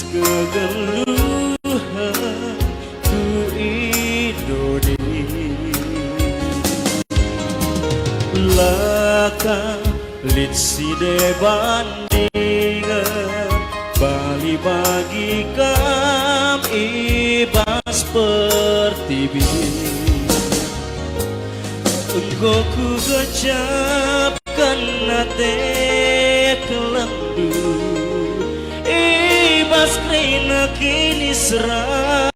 kegeluhan ku Indonesia. Laka litside bandingan Bali bagi kam ibas pertibi. Engkau ku gecapkan nate kelendu ibas krina kini serang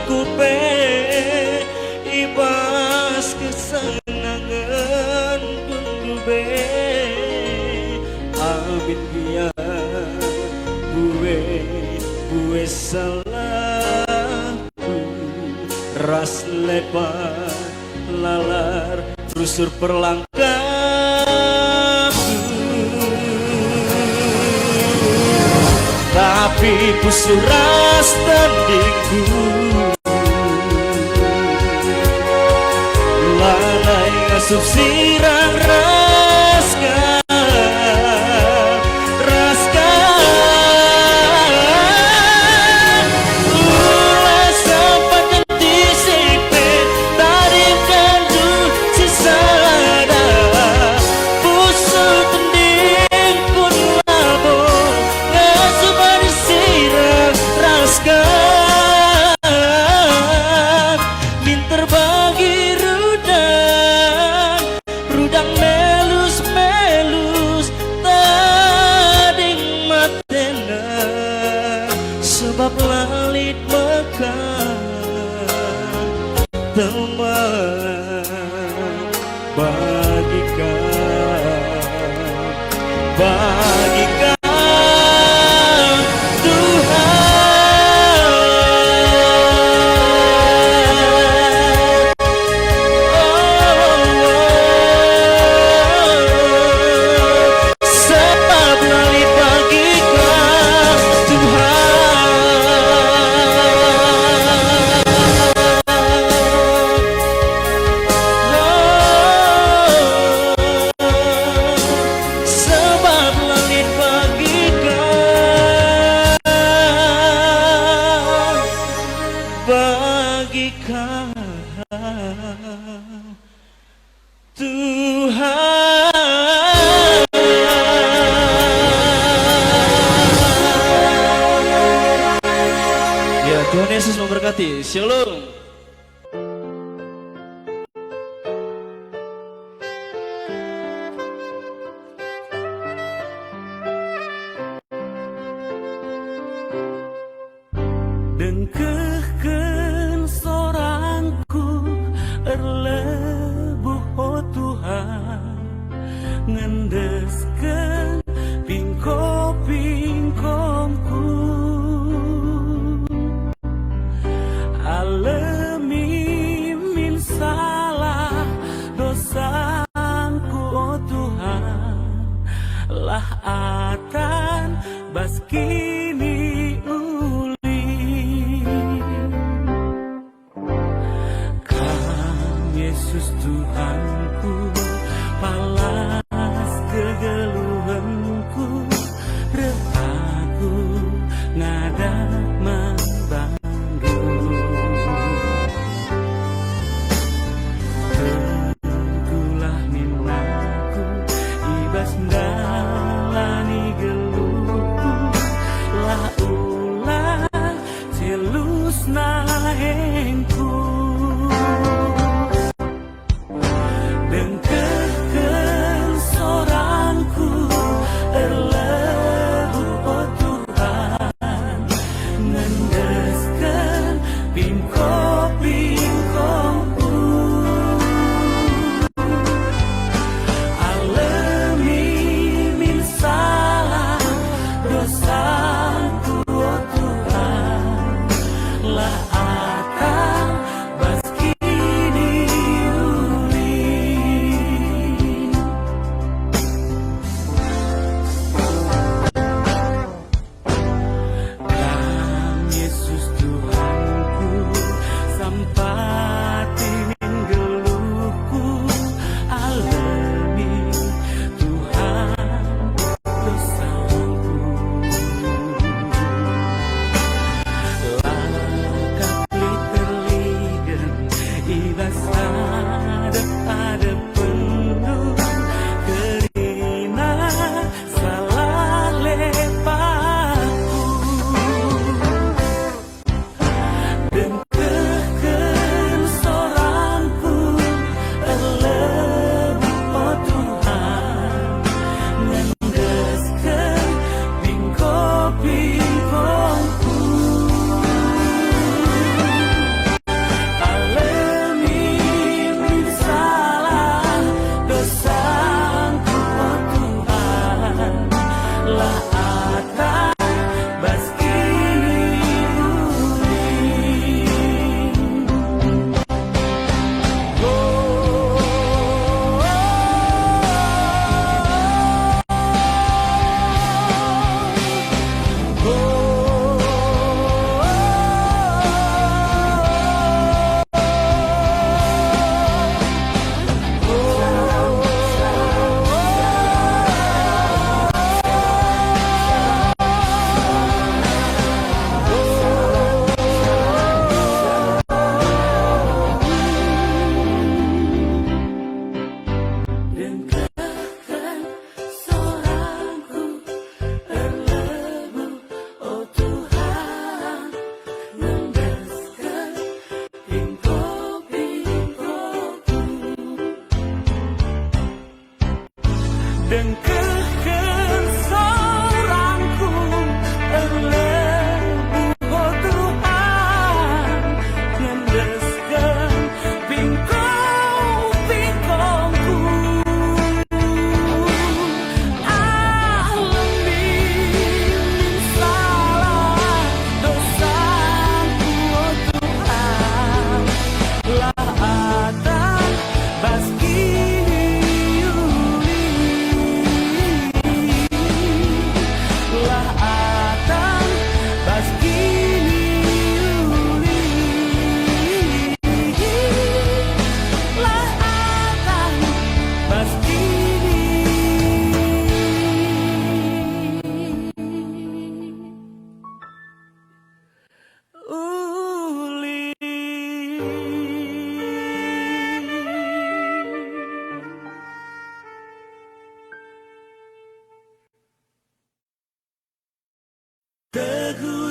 kupe ibas kesenangan kube amin dia gue salah ras lebar lalar rusur perlangkapku, tapi pusuras tandingku lalai ngasup sirang raska sebab lalit makan teman bagikan Tuhan. Sebab lalit bagikan Tuhan. Ya, Tuhan Yesus memberkati. Shalom. Dengkehkeun sorangku erlebuh oh Tuhan, ngendeskeun pingko-pingkomku, alemi min salah dosaku oh Tuhan, lah atan baskini Yesus Tuhanku, palas kegeluhanku, retaku ngadak membanggu. Tegulah minaku, ibas ndalani geluhku, lah ulah celus nahengku. Dengkehkeun sorangku erlebuh oh Tuhan, ngendeskeun pingko-pingkomku, alemi min salah dosaku oh Tuhan, lah akang baskini Yesus Tuhanku, sampati min geluhku, alemi Tuhan dosaku.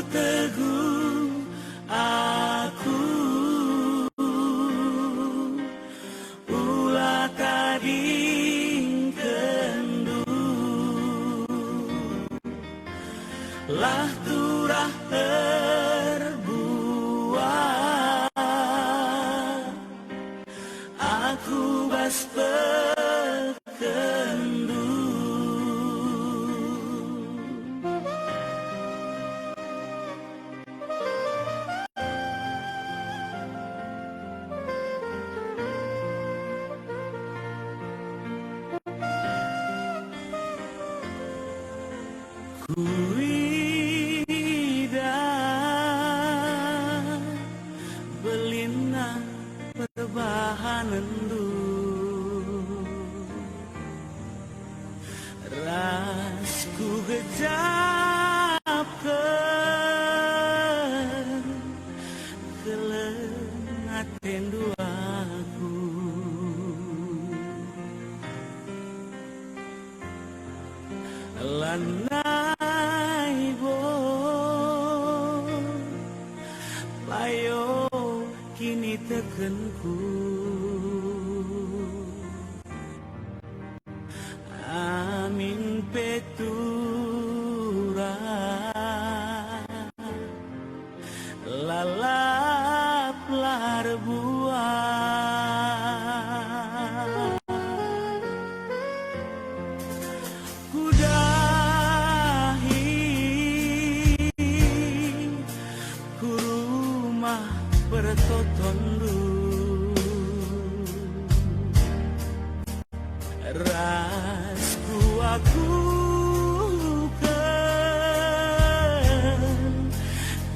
Teguh-teguh aku ulah kading kendu lah turah terbuat aku bas pekendu. Kuida belina perbahanan du rasku gejapkan kelengaten duaku lanai bo payo kini tekenku amin petura lalap larbuah kudahi kurumah bertotondu rasku aku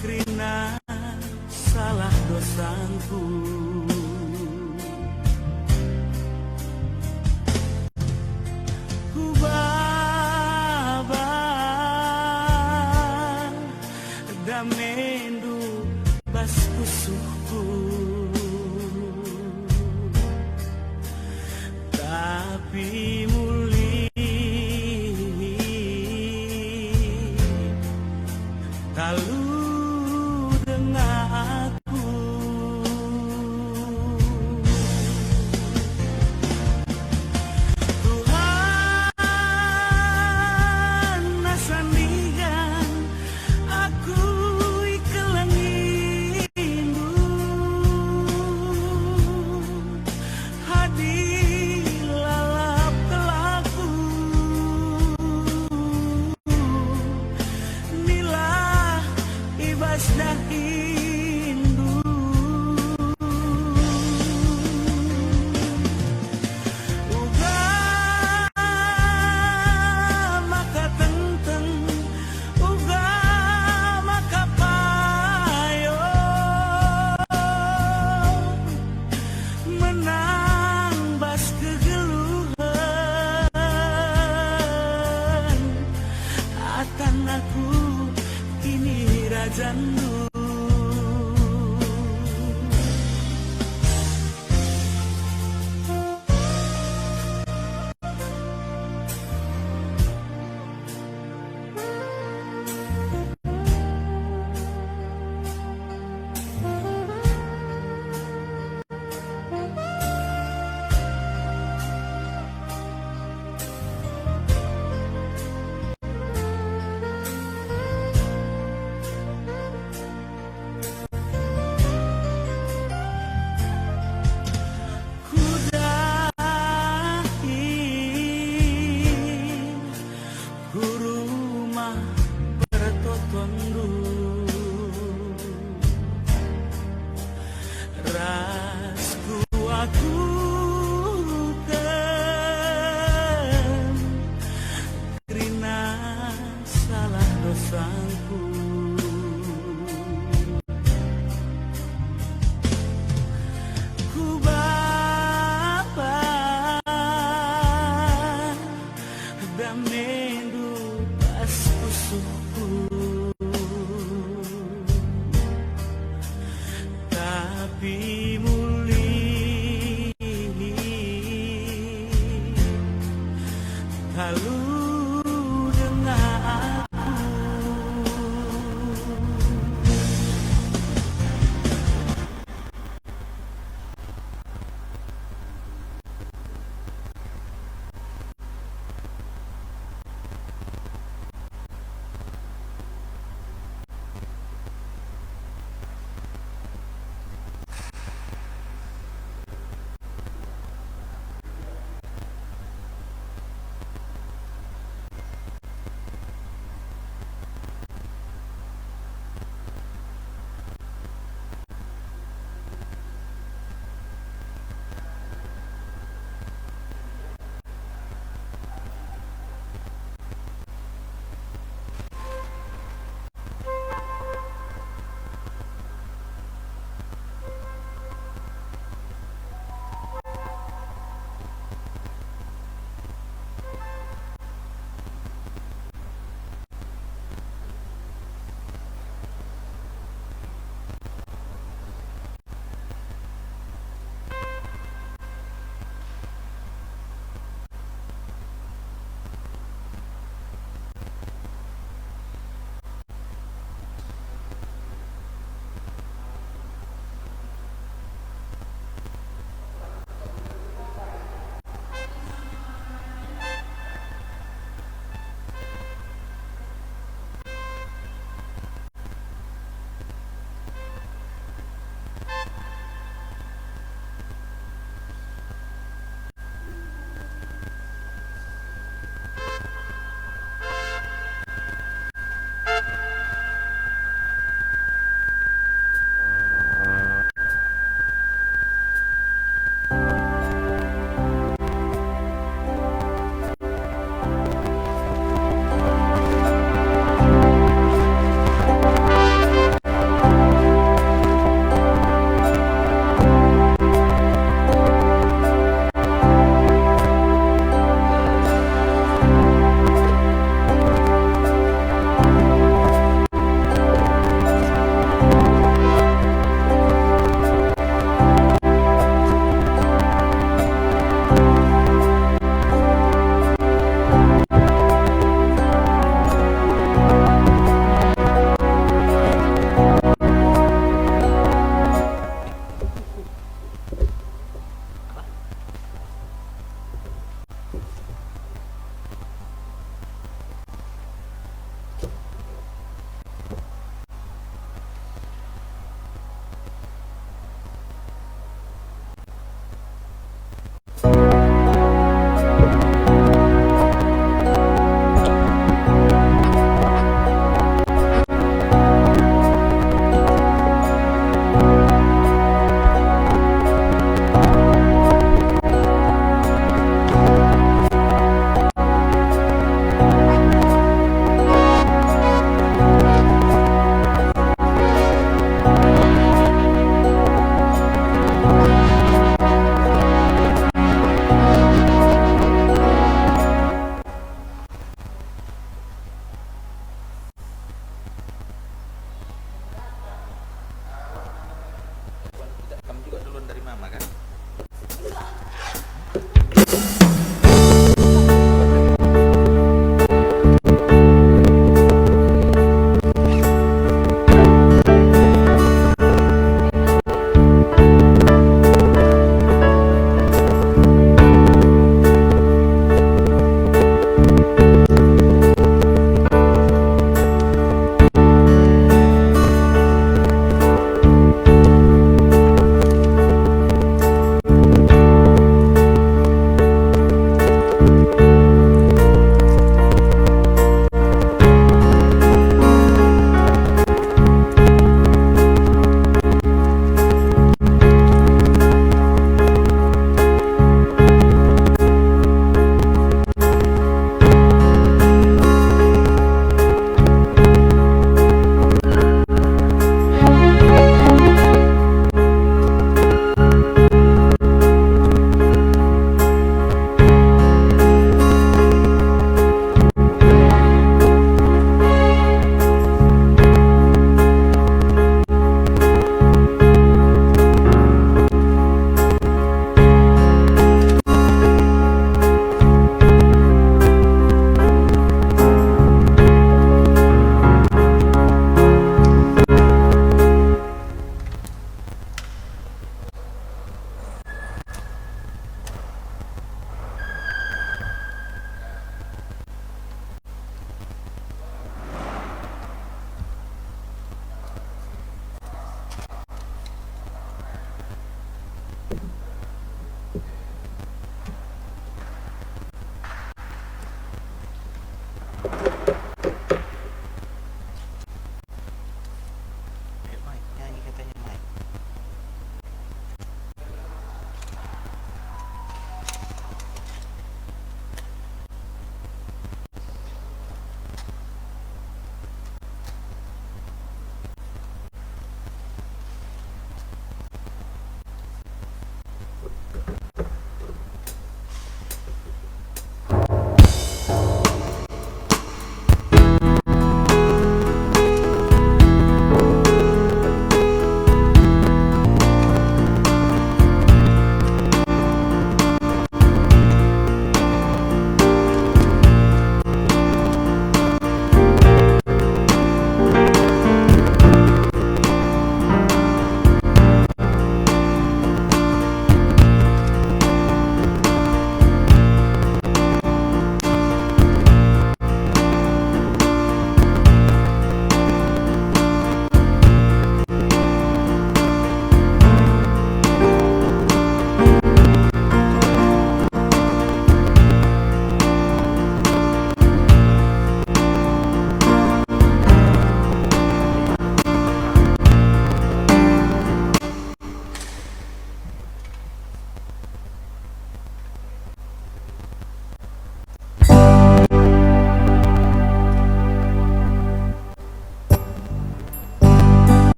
krina salah dosaku ku baba damendu bas kusuhku tapi muli talu dengan aku Tuhan nasandigan aku ikelangindu tapi muli kalau dengan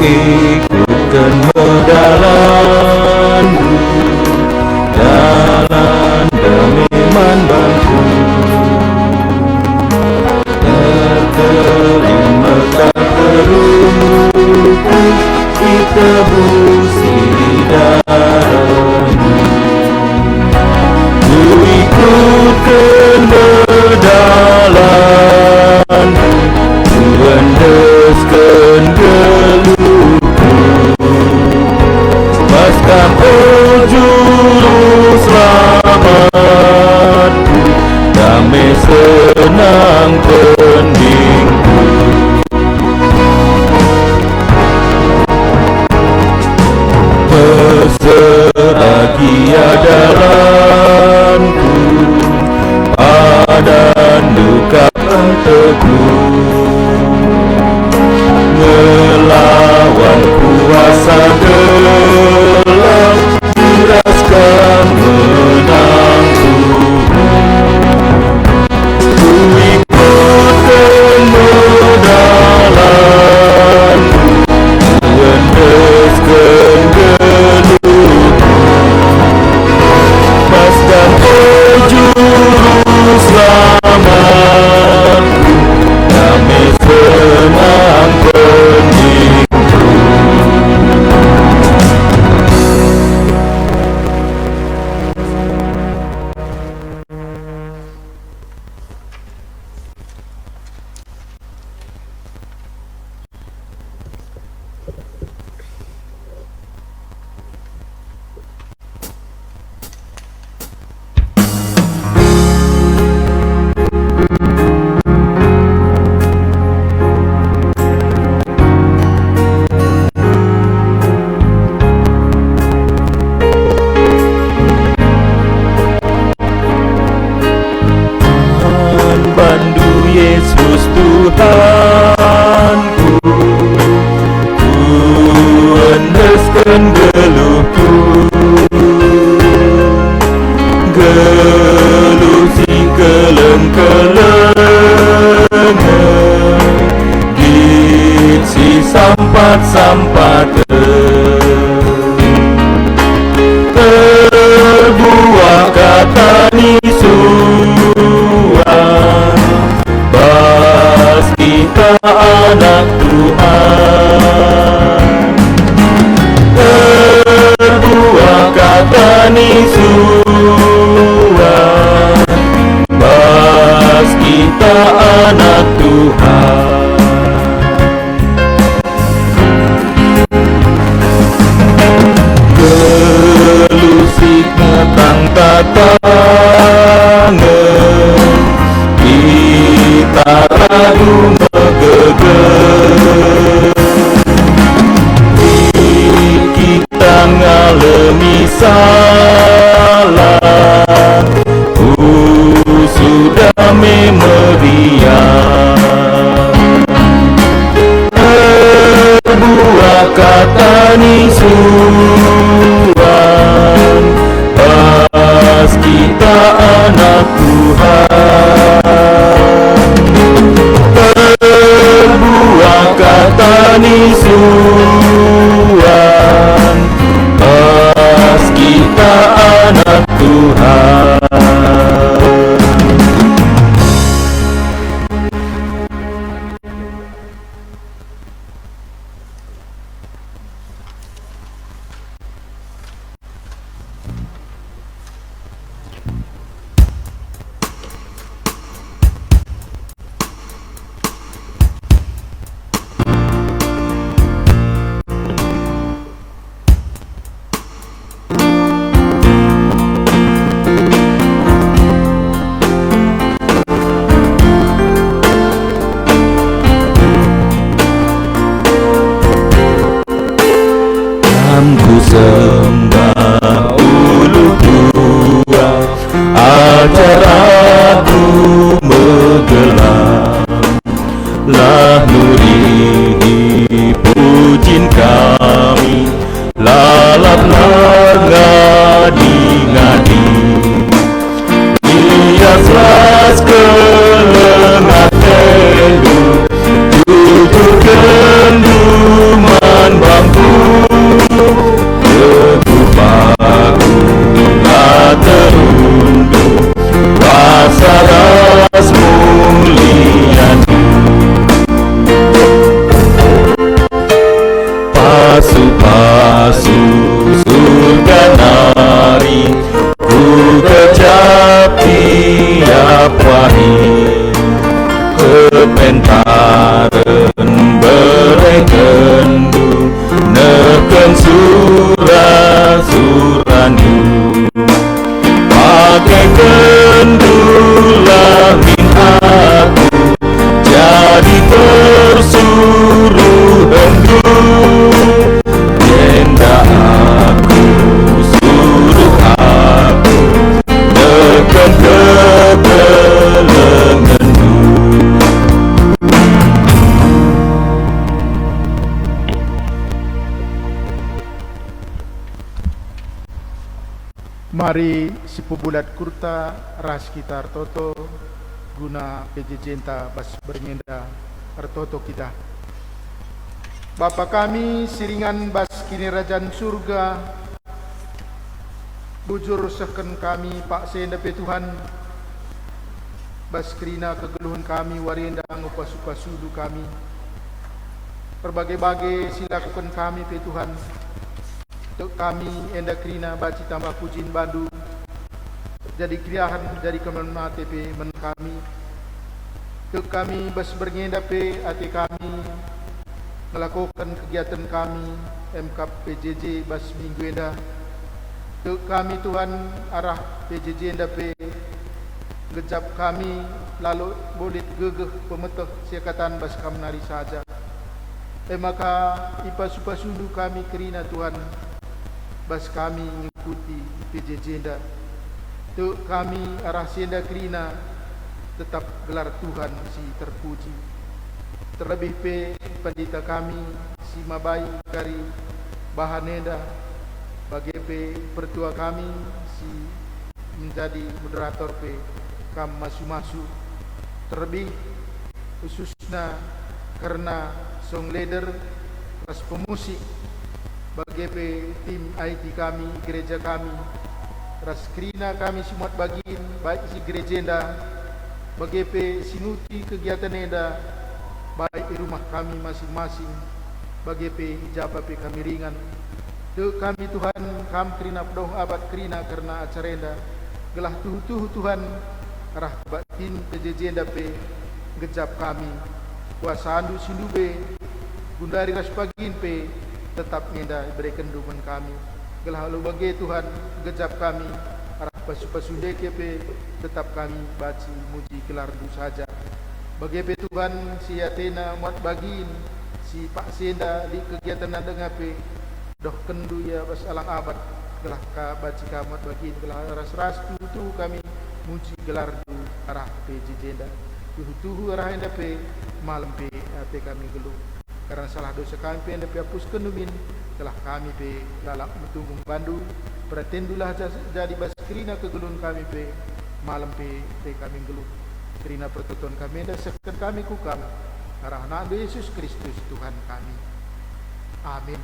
ikutkan medalanku, jalan damai manbanku. Terterima terumbu kita busi darahmu. Ku ikutkan medalanku, ku endeskan geluhku. Lepaskan oh juru selamatku, damai senang peningku. Berseragi adalanku, padan duka teguh, ngelawan kuasa gelap, juraskan menangku. Ku ikutkan medalanku, ku endeskan geluhku. Lepaskan oh juru selamatku, damai senang peningku. Bandu Yesus Tuhanku, ku endeskan geluhku. Geluh si keleng-kelengan, git si sampat-sampat terbuah kata nisuan. Bas kita anak Tuhan, terbuah kata nisuan. Bas kita anak Tuhan. Gelusik ngetang tatangan, kita ragu megeger. Kita ngalami salah, sudah memeriam. Terbuah kata nisuan, pas kita anak Tuhan. Terbuah kata nisuan, pas kita anak Tuhan. Ku sembah ulu tua, acaraku menggelam. Lah nuri pujin kami, lalap ngadi-ngadi. Ias las kelengah tendu, tutur kenduman Mari si pebulat kurta ras kita artoto guna pejejenta bas berngenda artoto kita. Bapa kami siringan bas kini rajan surga, bujur seken kami pak senda pe Tuhan, bas kerina kegeluhan kami warenda ngupas-upasudu kami, berbagai-bagai silakukan kami pe Tuhan. Untuk kami enda kerina baci tambah pujin bandu jadi kriahan dari kemenma TP men kami. Untuk kami bas berngenda pe ati kami melakukan kegiatan kami MK PJJ bas minggu enda. Untuk kami Tuhan arah PJJ enda pe gejap kami lalu boleh gegeh pemetah siakatan bas kamnari saja. Maka ipas-upasudu kami kerina Tuhan bas kami mengikuti PJJ enda. Untuk kami arah senda kerina tetap gelar Tuhan si terpuji. Terlebih pe pendeta kami si mabai kari bahan enda, bagi pe pertua kami si menjadi moderator pe kam masu-masu. Terlebih khususnya karena song leader ras pemusik bagi pe tim IT kami, gereja kami, ras krina kami semua bagian baik si gereja enda, bagi pe sinuti kegiatan enda, baik di rumah kami masing-masing, bagi pe ijabah pe kami ringan. De kami Tuhan kam krina pedoh abad krina karena acara enda, gelah tuhu Tuhan arah batin PJJ enda pe gejap kami, kuasa andu sindube, gundari ras pagin pe tetap ngenda berikan dukungan kami. Gelah lalu bagi Tuhan gejap kami arah pasu-pasu DKP tetap kami baci muji gelar du saja. Bagi Tuhan si Atena muat bagin si Pak Senda di kegiatan nadeng pe doh kendu ya bas alang abad gelah ka baci ka muat bagin gelah ras-ras tu kami muji gelar du arah PJJ enda. Tuhu arah enda pe malam pe ate kami geluh. Karena salah dosa kami pe enda pe hapus kenumin telah kami pe lalak metunggung bandu pretendulah jadi bas kerina kegelun kami pe malam pe kami geluh kerina pertutuan kami enda seken kami kukam arah anak Yesus Kristus Tuhan kami. Amin.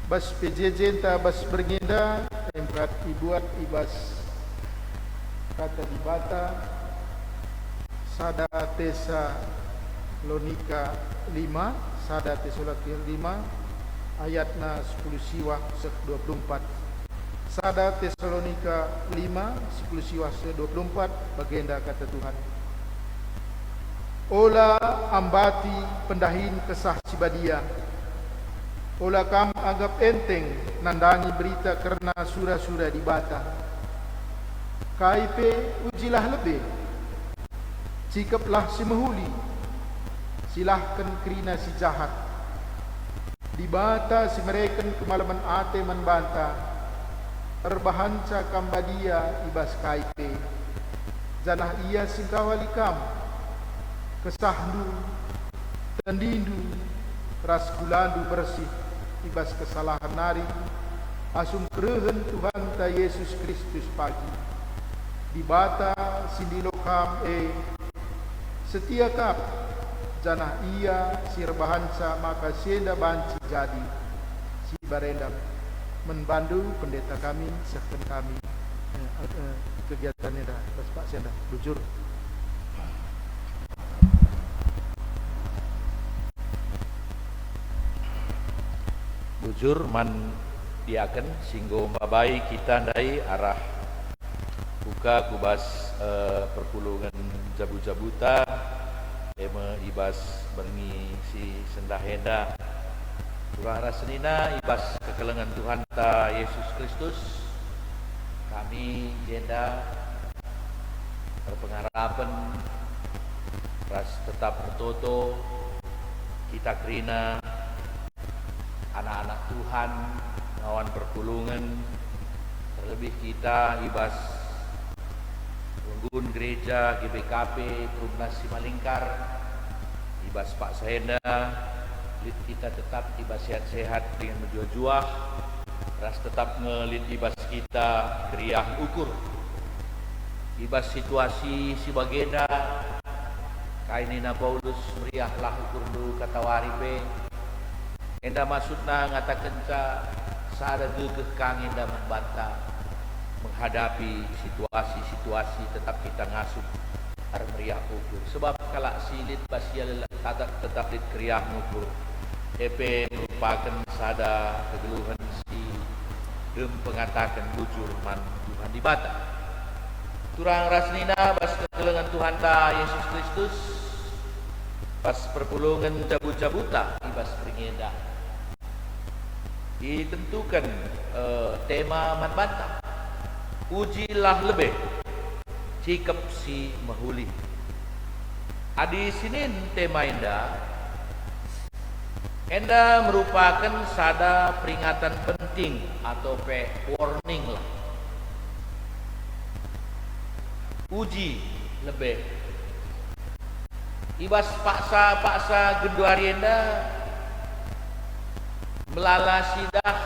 Bas PJJ enta bas berngenda tempat ibuat ibas kata di bata sada tesa Lonika 5, sada Tesalonika 5 ayatna 10 siwa 24. Sada Tesalonika 5 10 siwa 24 bagenda kata Tuhan. Ola ambati pendahin kesah sibadia. Ola kam anggap enteng nandangi berita karena sura-sura di bata. Kaipe ujilah lebih. Cikaplah si mehuli. Silahkan kerina si jahat. Di bata si mereka kemalaman ate membanta. Terbahanca kambadia ibas kaipe. Janah ia singkawalikam. Kesahdu, tendindu, ras gulandu bersih. Ibas kesalahan nari. Asum kerehen Tuhan ta Yesus Kristus pagi. Di bata sindilokam setia kap. Janah ia sirbahansa maka senda banci jadi si barendam membantu pendeta kami sekten kami kegiatannya dah pas Pak Senda bujur. Bujur man diaken singgo babai kita dari arah buka kubas perpulungan jabu-jabuta eme ibas berni si sendahenda turah rasenina ibas kekelengan Tuhan ta Yesus Kristus kami jenda berpengharapan ras tetap bertoto kita kerina anak-anak Tuhan ngawan perpulungan terlebih kita ibas Unggun gereja GBKP Perumnas Simalingkar ibas Pak Sahenda kita tetap ibas sehat-sehat dengan berjuah-juah ras tetap ngelit ibas kita kriah ukur ibas situasi si bagenda kainina Paulus meriah lah ukur du kata waribe enda maksudna ngatakan ca sada gegeh kang enda membantah menghadapi situasi-situasi tetap kita ngasuh ar meriah ukur sebab kalak silit basia tetap lit kriah ukur EP merupakan sada kegeluhan si dem pengatakan bujur man Tuhan di bata turang rasnina bas kegelengan Tuhan ta Yesus Kristus pas perpulungan cabut-cabuta ibas pringeda ditentukan tema man bantah ujilah lebih sikap si mahuli adi sinin tema enda merupakan sada peringatan penting atau warning lah. Uji lebih. Ibas paksa genduari enda melala sidah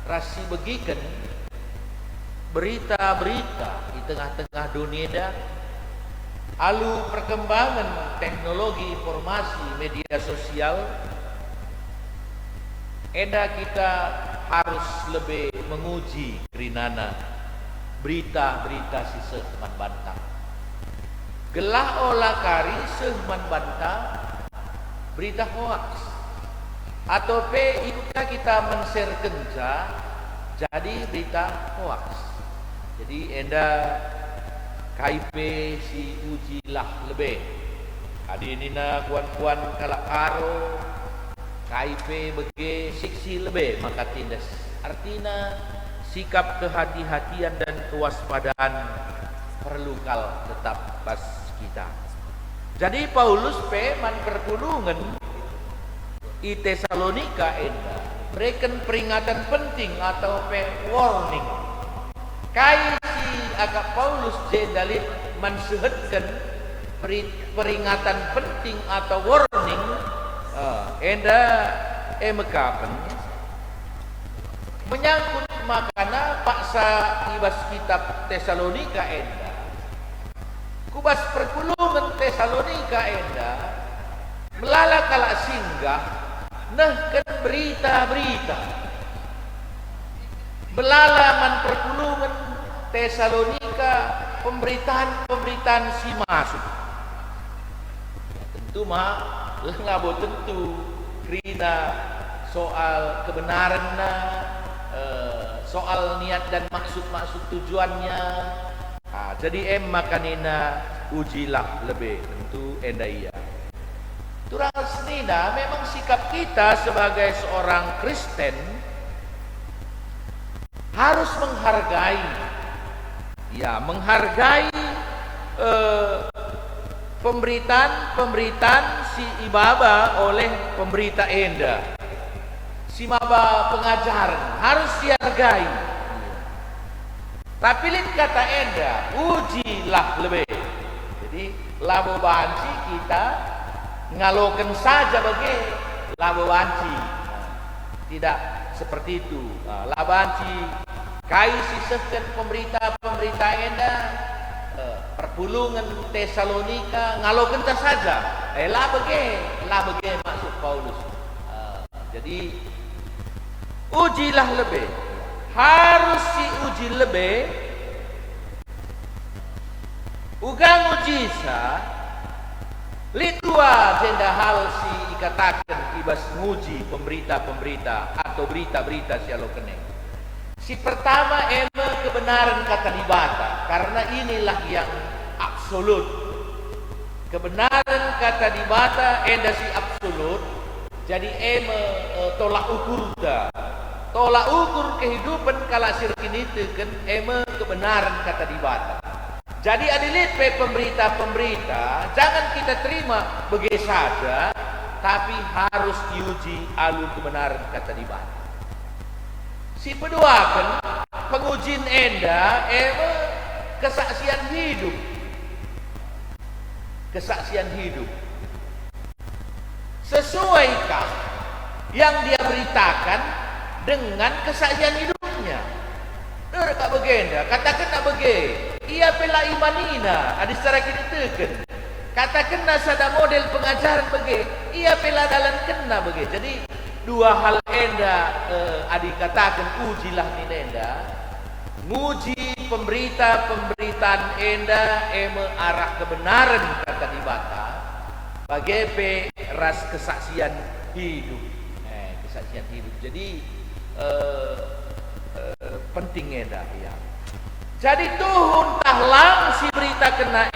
rasi begikan berita-berita di tengah-tengah dunia enda alu perkembangan teknologi informasi media sosial enda kita harus lebih menguji rinana berita-berita si sehman bantah gelah olah kari sehman bantah berita hoax atau kita men-share kenca jadi berita hoax jadi enda KIP si ujilah lebih adi nina kuan-kuan kalak karo KIP bagi siksi lebih maka tindas artinya sikap kehati-hatian dan kewaspadaan perlu kal tetap pas kita jadi Paulus man perpulungan i Tesalonika enda berikan peringatan penting atau warning kai si agak Paulus jendalit mensehetkan peringatan penting atau warning enda mekapan menyangkut makana paksa ibas kitab Tesalonika enda kubas perpulungan Tesalonika enda melala kala singgah nahkan berita-berita melala man perpulungan Tesalonika pemberitaan si masuk tentu ngabo tentu krina soal kebenaran soal niat dan maksud tujuannya jadi makanina ujilah lebih tentu enda iya turang senina memang sikap kita sebagai seorang Kristen harus menghargai pemberitaan si ibaba oleh pemberita enda si maba pengajaran harus dihargai tapi lin kata enda ujilah lebih jadi labo banci kita ngalokan saja bagi labo banci tidak seperti itu labanci kai sisehkan pemberita enda perpulungan Tesalonika ngalokan saja lah bagi maksud Paulus jadi ujilah lebih harus si uji lebih ugang uji sa litua jenda hal si ikatakan ibas nguji pemberita atau berita-berita si alokene si pertama kebenaran kata dibata karena inilah yang absolut kebenaran kata dibata enda si absolut jadi tolak ukur kehidupan kala sirkinite kan kebenaran kata dibata jadi adilit pemberita jangan kita terima begitu saja tapi harus diuji alur kebenaran kata dibata si kedua kan pengujian enda kesaksian hidup sesuaikah yang dia beritakan dengan kesaksian hidupnya. Kak begenda, katakan nak bege, ia pela imanina, ada secara kita teken. Katakan sada model pengajaran bege, ia pela dalam kena bege. Jadi dua hal enda adik katakan ujilah ni enda, nguji pemberitaan enda arah kebenaran kata di bata, bagi ras kesaksian hidup, kesaksian hidup. Jadi penting enda ya. Jadi tuhun tahlang si berita kena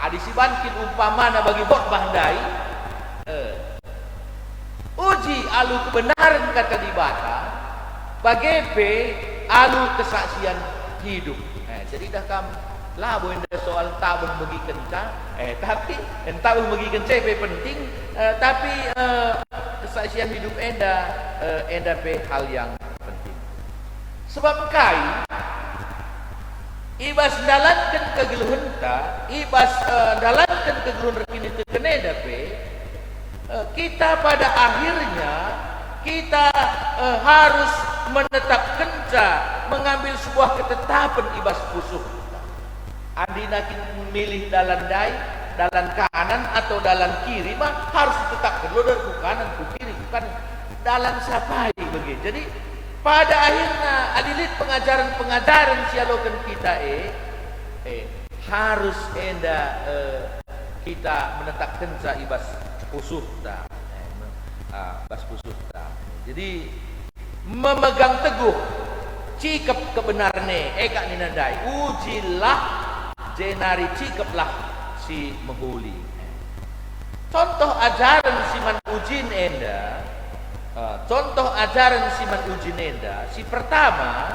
adi si bangkit umpamana bagi bot bandai uji alu kebenaran kata di bata bagi alu kesaksian hidup. Jadi dah kam labo enda soal tabung bagi kenca tapi tabung bagi kenca penting tapi kesaksian hidup enda hal yang penting. Sebab kai ibas dalankan kegeluhunta, ibas dalankan kegeluhun rekini tekeneda kita pada akhirnya kita harus menetapkan mengambil sebuah ketetapan ibas pusuh kita. Andi nakin memilih dalan dai, dalan kanan atau dalan kiri mah harus ditetapkan lo dari kanan ke kiri bukan dalan sapai begitu. Jadi pada akhirnya adilit pengajaran sialokan kita harus enda kita menetapkan ibas pusuh bas pusuh. Jadi memegang teguh cikap kebenarane kak ninandai ujilah jenari cikaplah si menghuli. Contoh ajaran si man ujin enda, contoh ajaran si man ujin enda, si pertama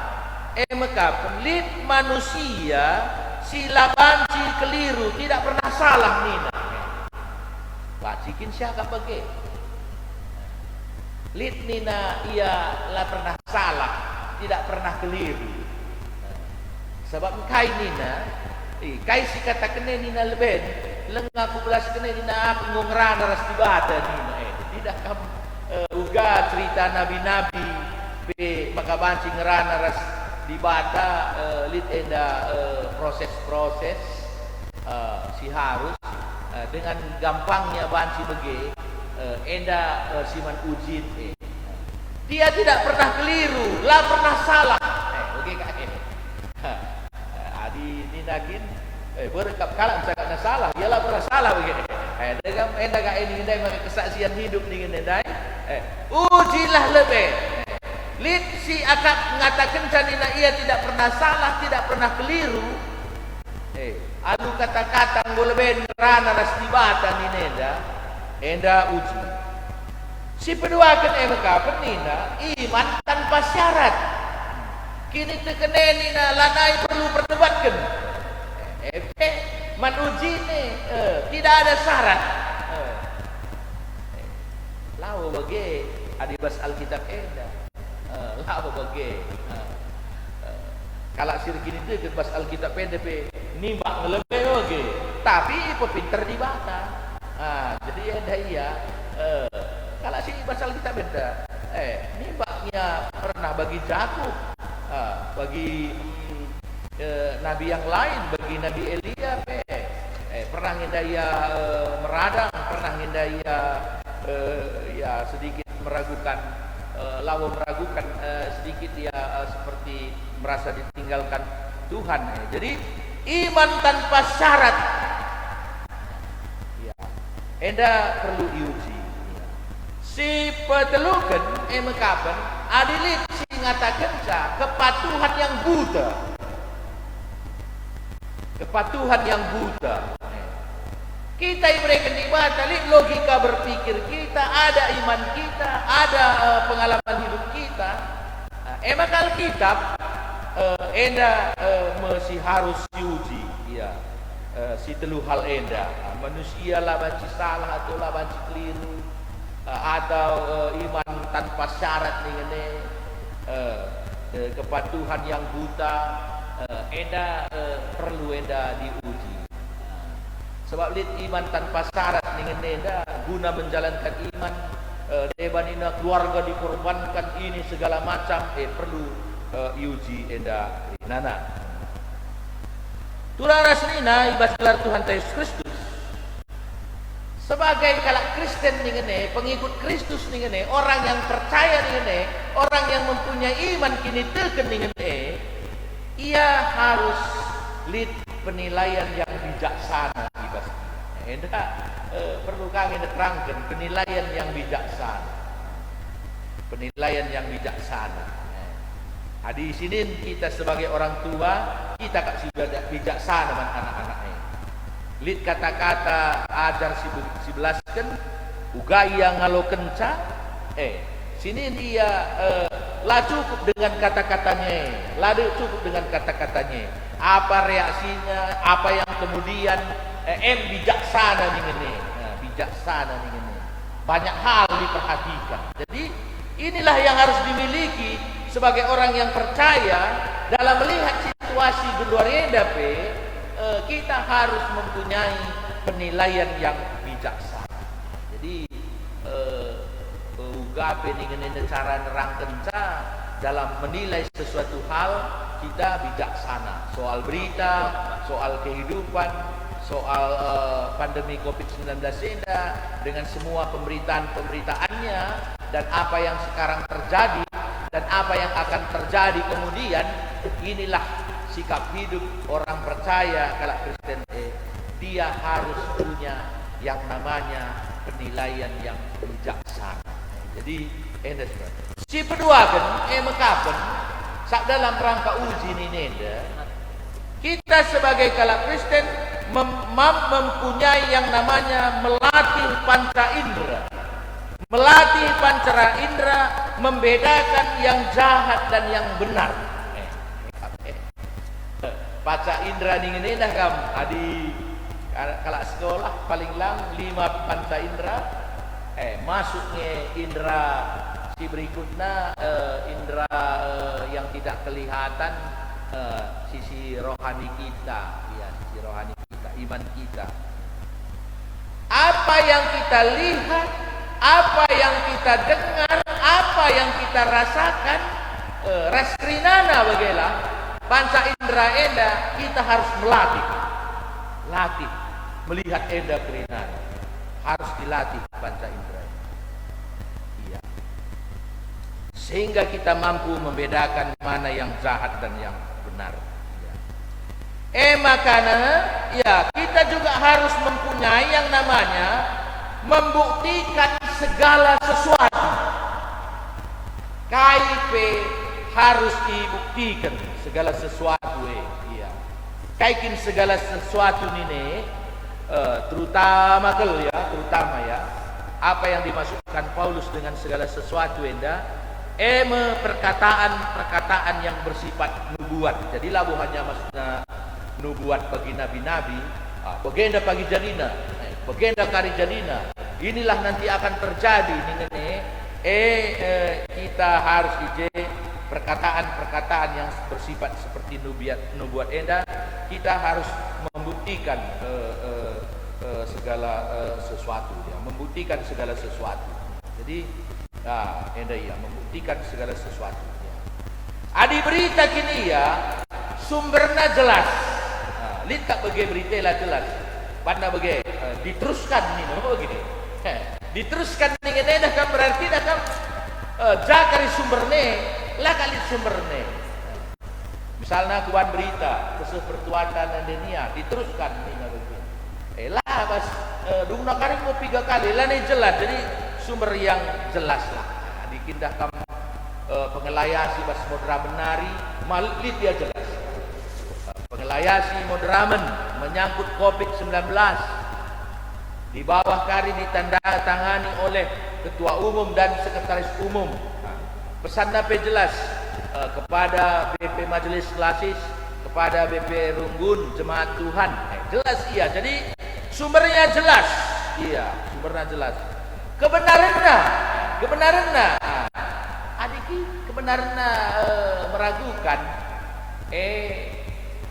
pelit manusia si labanci keliru tidak pernah salah nina. Bacikin siapa bagi lit nina ia lah pernah salah tidak pernah keliru. Sebab kai nina kai si kata kene nina leben lengaku belas kene nina aku ngongrana ras tibata nina tidak kamu uga cerita nabi-nabi maka banci ngerana ras dibata lit enda proses-proses si harus dengan gampangnya banci bege enda siman ujin dia tidak pernah keliru lah pernah salah bege kak adi ninakin berkap kalah cakapnya salah ialah pernah salah bege dengan enda kak ini dengan kesaksian hidup dengan enda ujilah lebih lid si akak mengatakan janina ia tidak pernah salah tidak pernah keliru alu kata-kata ngoleben rana ras tibata ni enda uji. Si kedua kan penina iman tanpa syarat. Kini tekene nina lanai perlu perdebatkan. Man uji ni tidak ada syarat. Lawo bagi adibas Alkitab enda. Lawo bagi kalau sir kini tu bas Alkitab PDP nimbak ngelebih lagi tapi pinter di bata jadi ada iya kalau si bas Alkitab beda nimbaknya pernah bagi jatuh bagi nabi yang lain bagi Nabi Elia pernah ngindaya meradang pernah ngindaya ya sedikit meragukan lawa meragukan sedikit ya seperti merasa ditinggalkan Tuhan. Jadi iman tanpa syarat ya enda perlu diuji. Si petelukan mekapan adilit si ngatakan kepatuhan yang buta. Kepatuhan yang buta. Kita mereka nikmati logika berpikir kita, ada iman kita, ada pengalaman hidup kita. Emang Alkitab enda masih harus diuji, ya. Si telu hal enda. Manusia lah banci salah atau lah banci keliru, atau iman tanpa syarat nih kepatuhan yang buta, enda perlu enda diuji. Sebab lihat iman tanpa syarat dengan enda guna menjalankan iman debanina keluarga dikorbankan ini segala macam perlu iuji enda nana. Turang rasnina ibas gelar Tuhan Yesus Kristus sebagai kalak Kristen nih pengikut Kristus nih orang yang percaya nih orang yang mempunyai iman kini teken nih ia harus lid penilaian yang bijaksana ibas. Enda perlu kami terangkan penilaian yang bijaksana. Penilaian yang bijaksana. Di sini kita sebagai orang tua kita kak sudah bijaksana dengan anak-anaknya. Lid kata-kata ajar si belaskan uga yang ngalo kenca sini dia lah cukup dengan kata-katanya, lah cukup dengan kata-katanya. Apa reaksinya, apa yang kemudian bijaksana nih ini, bijaksana nih ini. Banyak hal diperhatikan. Jadi inilah yang harus dimiliki sebagai orang yang percaya dalam melihat situasi di luar endape. Kita harus mempunyai penilaian yang bijaksana. Jadi ugape dengan cara nerang kenca dalam menilai sesuatu hal kita bijaksana. Soal berita, soal kehidupan, soal pandemi COVID-19 ini dengan semua pemberitaan-pemberitaannya dan apa yang sekarang terjadi dan apa yang akan terjadi kemudian, inilah sikap hidup orang percaya kalau Kristen dia harus punya yang namanya penilaian yang bijaksana. Jadi si kedua kan mekapen sak dalam rangka uji ini nenda kita sebagai kalak Kristen mempunyai yang namanya melatih panca indera. Melatih panca indera membedakan yang jahat dan yang benar. Panca indera ini dah kam adi kalau sekolah paling lang 5 panca indera masuknya indera si berikutnya indera yang tidak kelihatan sisi rohani kita ya sisi rohani kita iman kita apa yang kita lihat apa yang kita dengar apa yang kita rasakan reskrinana bagela panca indera enda kita harus melatih melihat enda kerinana harus dilatih panca indera iya sehingga kita mampu membedakan mana yang jahat dan yang benar iya. Makanya ya kita juga harus mempunyai yang namanya membuktikan segala sesuatu. KIP harus dibuktikan segala sesuatu iya. Kaikin segala sesuatu ini terutama ya apa yang dimasukkan Paulus dengan segala sesuatu enda perkataan yang bersifat nubuat. Jadi labu hanya maksudnya nubuat bagi nabi-nabi bagenda pagi jalina bagenda kari jalina inilah nanti akan terjadi ini kita harus perkataan-perkataan yang bersifat seperti nubuat enda kita harus membuktikan segala sesuatu ya membuktikan segala sesuatu jadi enda ya membuktikan segala sesuatu ya. Adi berita kini ya sumbernya jelas lihat tak bagi berita lah jelas pada bagi diteruskan nih begini diteruskan dengan dah kan berarti dah kan jakari sumbernya lah kali sumbernya misalnya kuan berita kesuh pertuatan Andenia diteruskan nih lah bas dungna kari mau 3 kali lah nih jelas jadi sumber yang jelas lah dikindahkan pengelayasi bas modera benari malit dia jelas pengelayasi moderamen menyangkut COVID-19 di bawah kari ditandatangani oleh ketua umum dan sekretaris umum pesan dapat jelas kepada BP Majelis Klasis kepada BP Runggun Jemaat Tuhan jelas iya jadi sumbernya jelas iya sumbernya jelas kebenarannya adiki kebenarannya meragukan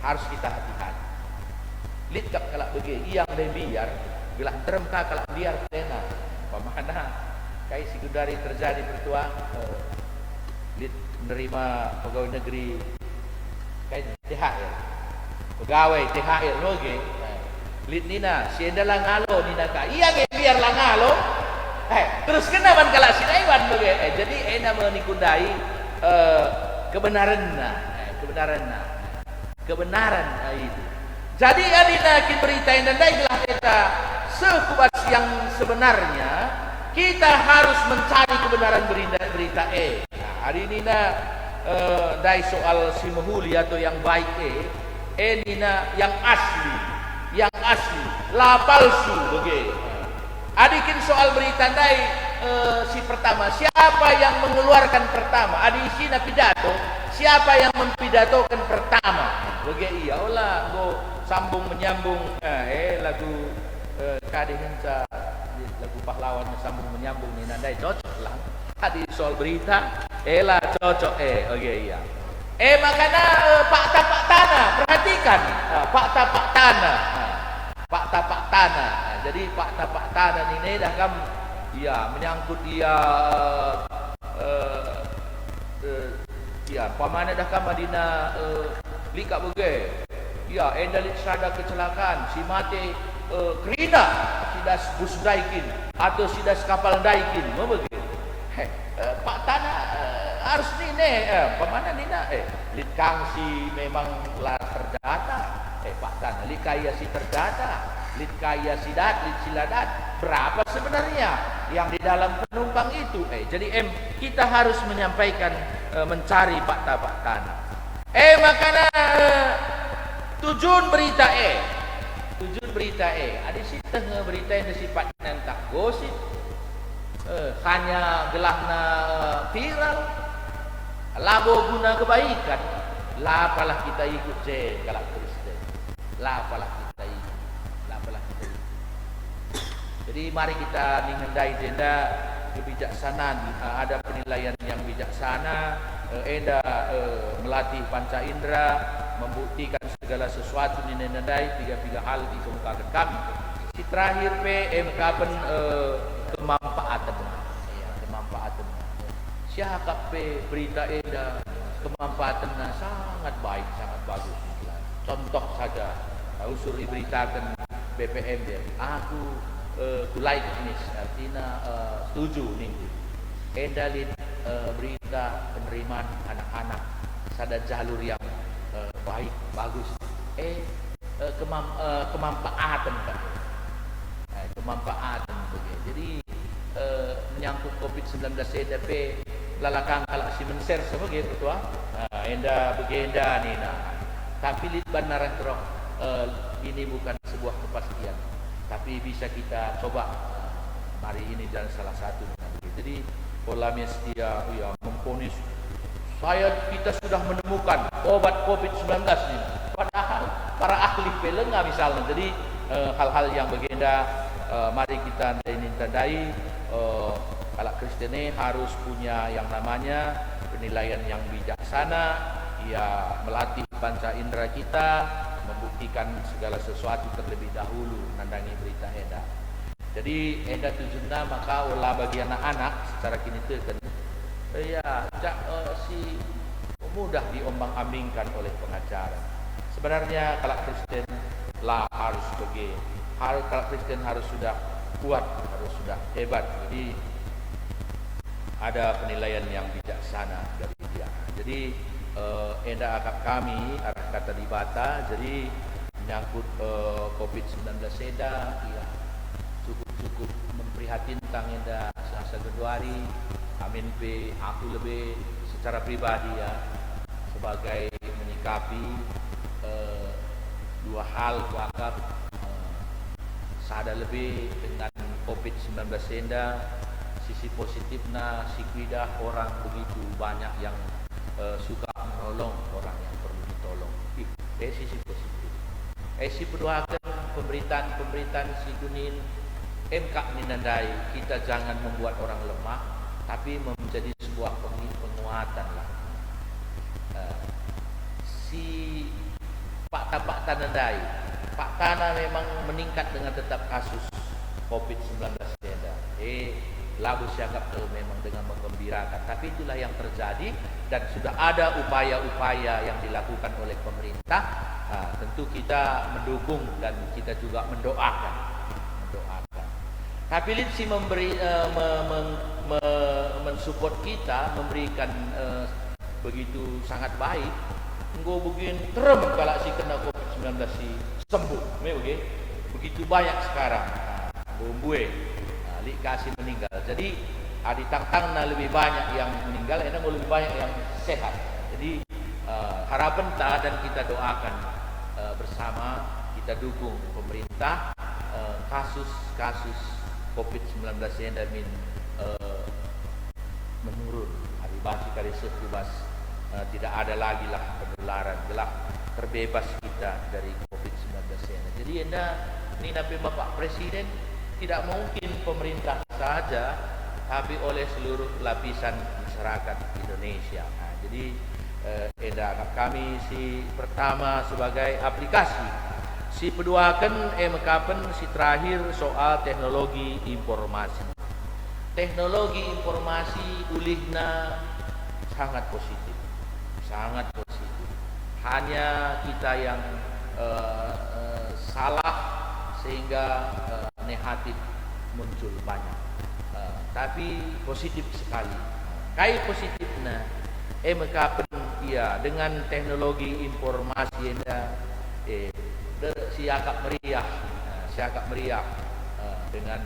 harus kita hati-hati lihat kalau begini yang dia biar bilang terem kalau biar tena pemana kai Sigundari terjadi pertua lid menerima pegawai negeri kai THR pegawai THR loge lid nina sienda lang ngalo nina ka iya ge biar lang ngalo terus kenapa kalau sinaiwan loge jadi ena menikundai kebenaran itu. Jadi adina kita beritain dan dailah kita sekubas yang sebenarnya kita harus mencari kebenaran berita Nah, hari ini dai soal si mahuli atau yang baik nina yang asli la palsu begitu. Adikin soal berita dai si pertama siapa yang mengeluarkan pertama adi isina pidato siapa yang mempidatokan pertama begitu iya olah go sambung menyambung lagu kadehenca lagu pahlawan sambung menyambung ni nandai cocok lah adi soal berita lah cocok oke iya makanya fakta tanah perhatikan fakta tanah jadi fakta tanah ini dah kamu ya menyangkut dia pamana dah kan Madinah lika bege ya endalit sada kecelakaan si mate kerina sidas bus daikin atau sidas kapal daikin mau bege pak tanah harus ni pamana nina lit kangsi memang lah terdata pak tanah likaya si terdata lit kaya sidat, lit siladat berapa sebenarnya yang di dalam penumpang itu jadi kita harus menyampaikan mencari fakta-fakta makanya tujuan berita ada si tengah berita yang bersifat tak gosip hanya gelahna viral labo guna kebaikan lapalah kita ikut kalau Kristen lapalah kita ikut jadi mari kita mengendai jenda kebijaksanaan ada penilaian yang bijaksana melatih panca indera membuktikan segala sesuatu menendai tiga hal dikemukakan kami si terakhir kapan kemanfaatan siapa berita kemanfaatannya sangat baik sangat bagus contoh saja usul diberitakan BPM dia aku like ini artinya setuju nih endalin berita penerimaan anak-anak sada jalur yang baik bagus kemanfaatan begitu jadi menyangkut COVID-19 EDP lalakang kalau si menser sebagai ketua enda begenda nih tapi lit banaran terong ini bukan sebuah kepastian tapi bisa kita coba hari ini dan salah satu jadi polamnya setia memponis kita sudah menemukan obat COVID-19 ini padahal para ahli pelenga misalnya jadi hal-hal yang begenda mari kita tandai kalau Kristen harus punya yang namanya penilaian yang bijaksana ya melatih panca indera kita membuktikan segala sesuatu terlebih dahulu nandangi berita eda. Jadi eda tujuannya maka olah bagi anak-anak secara kini tekan si mudah diombang-ambingkan oleh pengacara. Sebenarnya kalau Kristen lah harus kalau Kristen harus sudah kuat, harus sudah hebat. Jadi ada penilaian yang bijaksana dari dia. Jadi enda akak kami arah kata di bata jadi menyangkut COVID-19 eda ya cukup memprihatinkan enda selasa Februari amin aku lebih secara pribadi ya sebagai menyikapi dua hal wakaf sada lebih dengan COVID-19 enda sisi positifnya si kuidah orang begitu banyak yang suka menolong orang yang perlu ditolong. Sisi positif. Si perdoakan pemberitaan si Gunin MK ninandai kita jangan membuat orang lemah, tapi menjadi sebuah penguatan lah. Si Pak Tanandai, Pak Tana memang meningkat dengan tetap kasus COVID-19 ada. lagu siagap memang dengan menggembirakan, tapi itulah yang terjadi dan sudah ada upaya-upaya yang dilakukan oleh pemerintah. Tentu kita mendukung dan kita juga mendoakan. Tapi Lipsi mensupport kita, memberikan begitu sangat baik. Engkau begin terem kalau si kena COVID-19 si sembuh, begitu banyak sekarang. Bumbue, Lik kasih meninggal. Jadi di tang-tangna lebih banyak yang meninggal, enak lebih banyak yang sehat. Jadi harapan kita dan kita doakan bersama, kita dukung pemerintah kasus COVID-19 yang menurun. Hari basi kali sekubas tidak ada lagi lah penularan, gelap terbebas kita dari COVID-19 ini. Jadi ini nabi Bapak Presiden tidak mungkin pemerintah saja, tapi oleh seluruh lapisan masyarakat Indonesia. Jadi kami si pertama sebagai aplikasi, si kedua kan mekapen si terakhir soal teknologi informasi. Teknologi informasi ulihna sangat positif, sangat positif. Hanya kita yang salah sehingga negatif muncul banyak. Tapi positif sekali. Kai positifnya, mekapen iya dengan teknologi informasi siagap meriah, dengan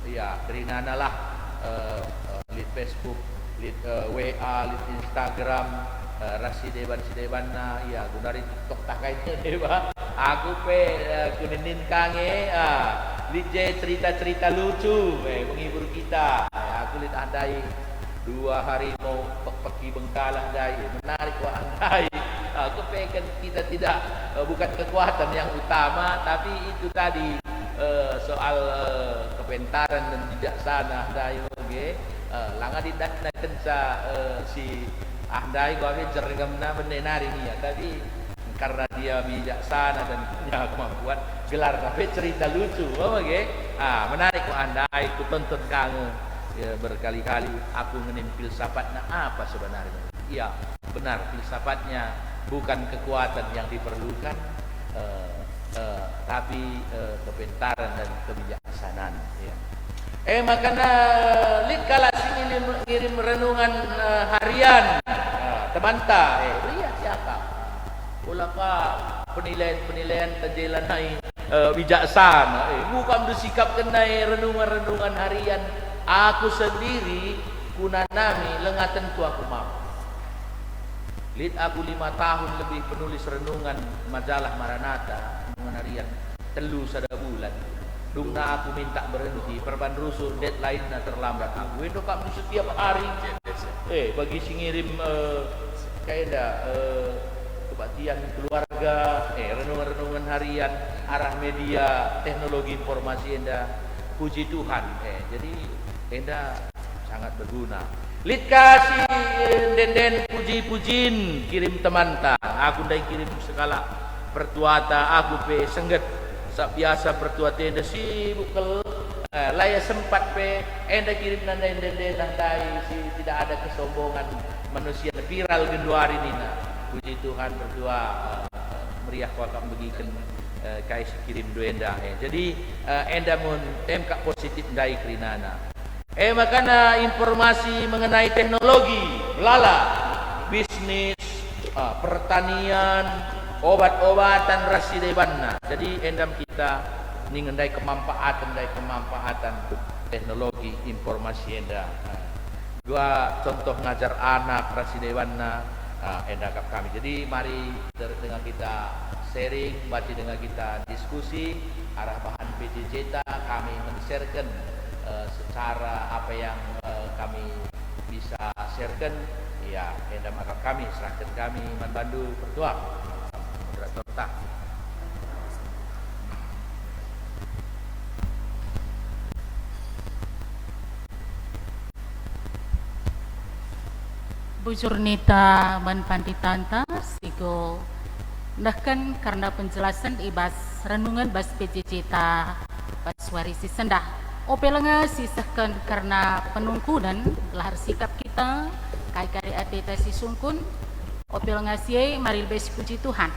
ya kerinana lah lit Facebook, lit WA, lit Instagram, rasi deban ya gunari TikTok takainya deba. Aku kuninin kange lit cerita-cerita lucu menghibur kita. Aku lit andai 2 hari mau pergi Bengkalang dai, menarik wah andai. Aku pengen kita tidak bukan kekuatan yang utama, tapi itu tadi soal kepintaran dan bijaksana dai langa tidak kenca si ahdai gua jergamna benenari ya, tapi karena dia bijaksana dan punya kemampuan gelar kafe cerita lucu menarik kok andai ku tonton kamu ya, berkali-kali aku ngenim filsafatnya apa sebenarnya. Iya benar, filsafatnya bukan kekuatan yang diperlukan, tapi kepintaran dan kebijaksanaan ya. Makanya lit kala sini ngirim renungan harian temanta iya siapa ulapa penilaian tajelanai bijaksana bukan bersikap kenai renungan harian. Aku sendiri kunanami lengatan tu aku mau. Lid aku 5 tahun lebih penulis renungan majalah Maranatha, renungan harian telu sada bulan. Dumna aku minta berhenti, perban rusuh deadline-na terlambat aku. Itu kamu setiap hari bagi si ngirim kebaktian keluarga, renungan harian, arah media, teknologi informasi puji Tuhan. Jadi sangat berguna. Lit kasih den puji-pujin kirim teman ta. Aku ndai kirim segala pertuata aku pe sengget. Biasa pertua tenda sibuk kel laya sempat pe kirim nanda den nandai si tidak ada kesombongan manusia viral genduari nina. Puji Tuhan berdua meriah wakam begiken kai kirim duenda jadi enda mun temka positif ndai krinana. Makanya informasi mengenai teknologi, lala, bisnis, pertanian, obat-obatan rasi debanna. Jadi endam kita ningendai kemanfaatan teknologi informasi enda. Dua contoh ngajar anak rasi debanna enda kap kami. Jadi mari dengan kita sharing, baca dengan kita diskusi arah bahan PJJ kami men-sharekan secara apa yang kami bisa sharekan ya endam akap kami serahkan kami manbandu pertua moderator tak Bujur nita manpantitanta sigo ndahkan karena penjelasan ibas renungan bas PJJ ta bas warisi sendah Opelenga sisahkan karena penungkunan lahar sikap kita kai kari apeta si sungkun. Opelenga sie maril besi puji Tuhan.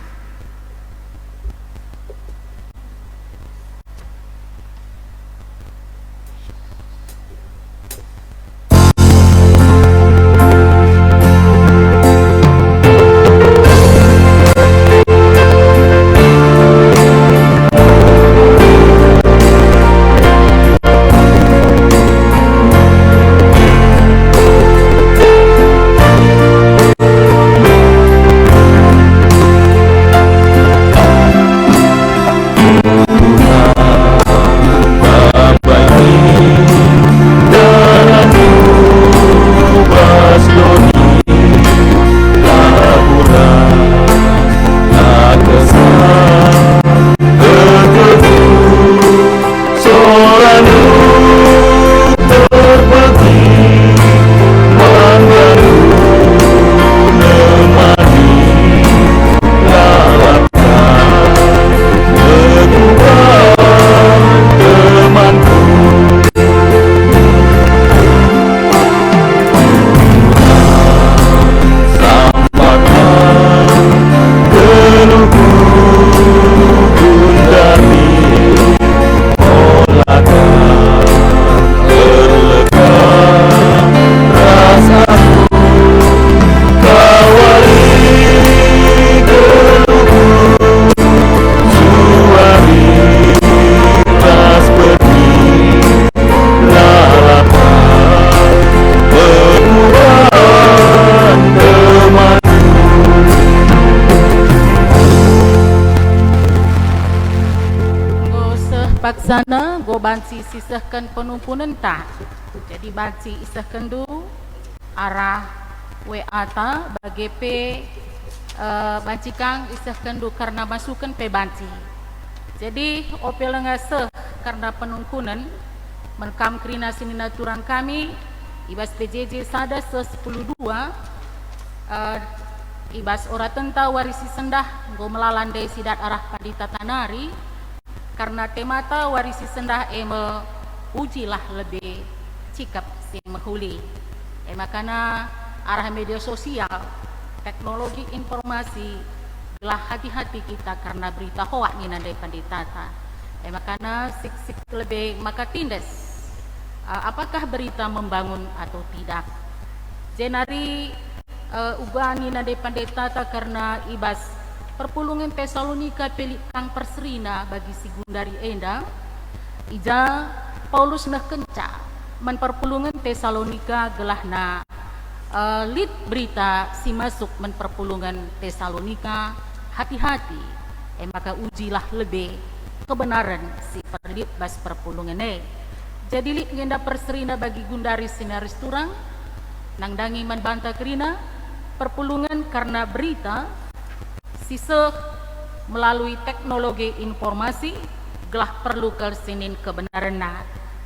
Paksana go bansi sisahkan penumpunan ta. Jadi bansi isahkan du arah WA ta bagi P banci kang isahkan du karena masukan P banci. Jadi opelenga seh karena penungkunan menkam krina sini naturan kami ibas PJJ sada se 10.2 ibas ora tenta warisi sendah go melalandai sidat arah pandita tanari. Karena temata warisi sendah eme ujilah lebih cikap si menghuli. Makana arah media sosial, teknologi informasi gelah hati-hati kita karena berita hoak ni nandai panditata. Makana sik-sik lebih maka tindas. Apakah berita membangun atau tidak? Jenari ubah ni nandai panditata karena ibas perpulungan Tesalonika pelik kang perserina bagi si Gundari enda ija Paulus nah kenca men perpulungan Tesalonika gelahna lead berita si masuk men perpulungan Tesalonika hati-hati maka ujilah lebih kebenaran si perlit bas perpulungan jadi lead ngenda perserina bagi Gundari sinaris turang nang dangi man banta kerina perpulungan karena berita sisa melalui teknologi informasi gelah perlu kersinin kebenaran.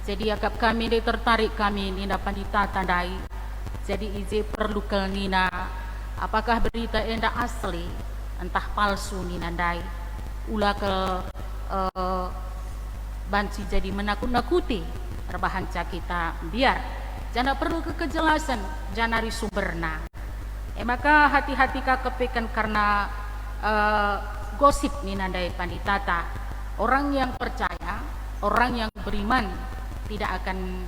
Jadi agak kami dia tertarik kami nina pandita tandai. Jadi ije perlu ke nina apakah berita enda asli entah palsu nina dai. Ula ke banci jadi menakut-nakuti terbahanca kita biar jana perlu kejelasan janari sumberna. Maka hati-hati kepekan karena gosip ni nandai panditata. Orang yang percaya, orang yang beriman tidak akan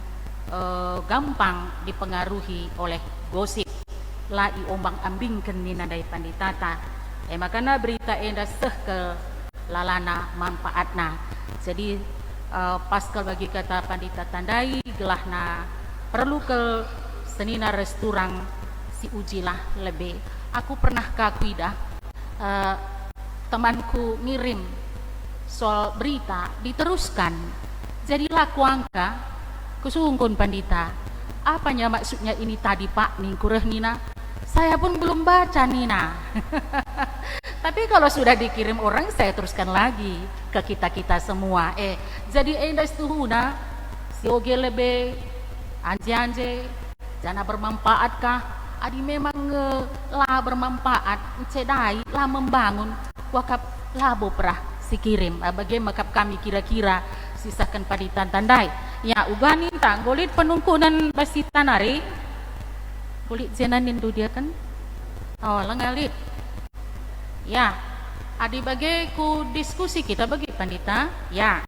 gampang dipengaruhi oleh gosip. Lai ombang ambingkan ni nandai panditata. Makana berita enda seh ke lalana manfaatna. Jadi pascal bagi kata pandita tandai gelahna perlu ke senina resturang si ujilah lebih. Aku pernah kakuidah temanku ngirim soal berita diteruskan jadi laku angka kusungkun pandita apanya maksudnya ini tadi pak nih kureh nina saya pun belum baca nina tapi kalau sudah dikirim orang saya teruskan lagi ke kita semua jadi endas tuhuna si oge lebe anje jana bermanfaatkah adi memang lah bermanfaat cedai lah membangun wakap labo perah si kirim bagaimana makap kami kira-kira sisakan paditan tandai Ya, uganin tak golit penungkunan basi tanari. Golit zenanin do dia kan. Oh, langalit. Ya. Adi bagi ku diskusi kita bagi pandita. Ya.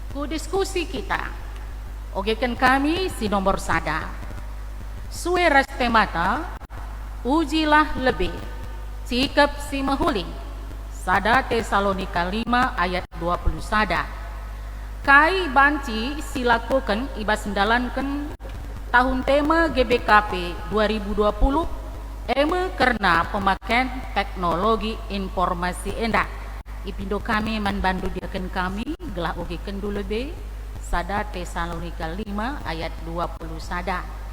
Ku diskusi kita. Ogekan kami si nomor sada. Sue raste mata. Ujilah lebih. Sikap si mahuli. Sada Tesalonika 5 ayat 20 sada. Kai banci silakukan ibas sendalankan tahun tema GBKP 2020 karena pemakaian teknologi informasi endah. Ipindo kami manbandu diakan kami gelah oge kendu lebih sada Tesalonika 5 ayat 20 sada.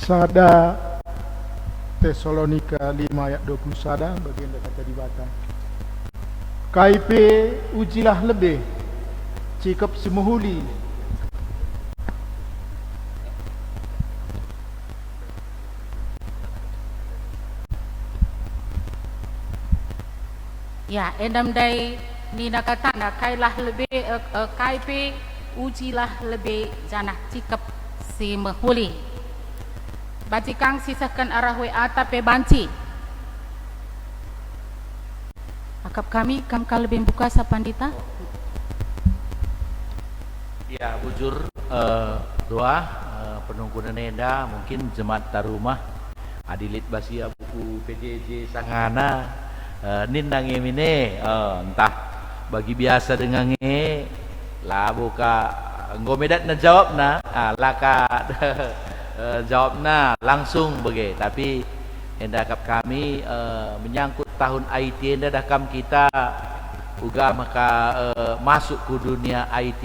Sada Tesalonika 5 ayat 20 sada bagian kata di bata. KIP ujilah lebih cikap semuhuli. Ya, endam dai nina katana kailah lebih KIP ujilah lebih janah cikap si mahuli. Baci kang sisakan arah WA tape banci. Akap kami kam kal lebih buka sa pandita. Ya, bujur doa penunggu nenda mungkin jemaat tarumah adilit basia buku PJJ sangana nin nangemine entah bagi biasa dengan nge lah buka ngomedat na jawab na laka jawabnya langsung bagi, tapi hendakap kami menyangkut tahun IT dah kam kita uga maka masuk ke dunia IT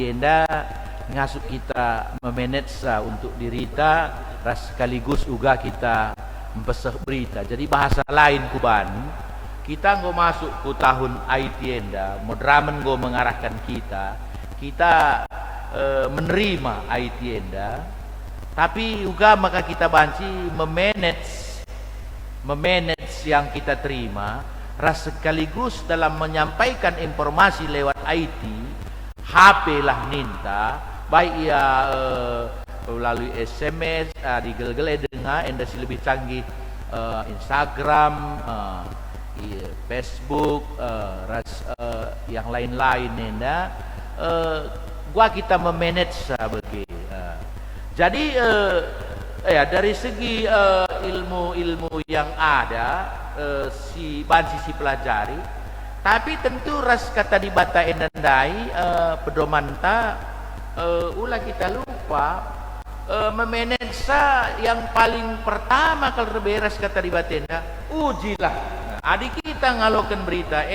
ngasuk kita memanage untuk dirita ras sekaligus uga kita mempesah berita. Jadi bahasa lain kuban kita ngo masuk ke tahun IT modramen ngo mengarahkan kita menerima IT tapi juga maka kita banci memanage yang kita terima ras sekaligus dalam menyampaikan informasi lewat IT HP lah ninta baik ya melalui SMS digel-gel dengar endasi lebih canggih Instagram Facebook yang lain-lain nenda gua kita memanage bagi jadi ya dari segi ilmu yang ada si pelajari, tapi tentu ras kata di bata endandai pedomanta ulah kita lupa memanage yang paling pertama kalau beres kata di batenda ujilah. Adik kita ngalokan berita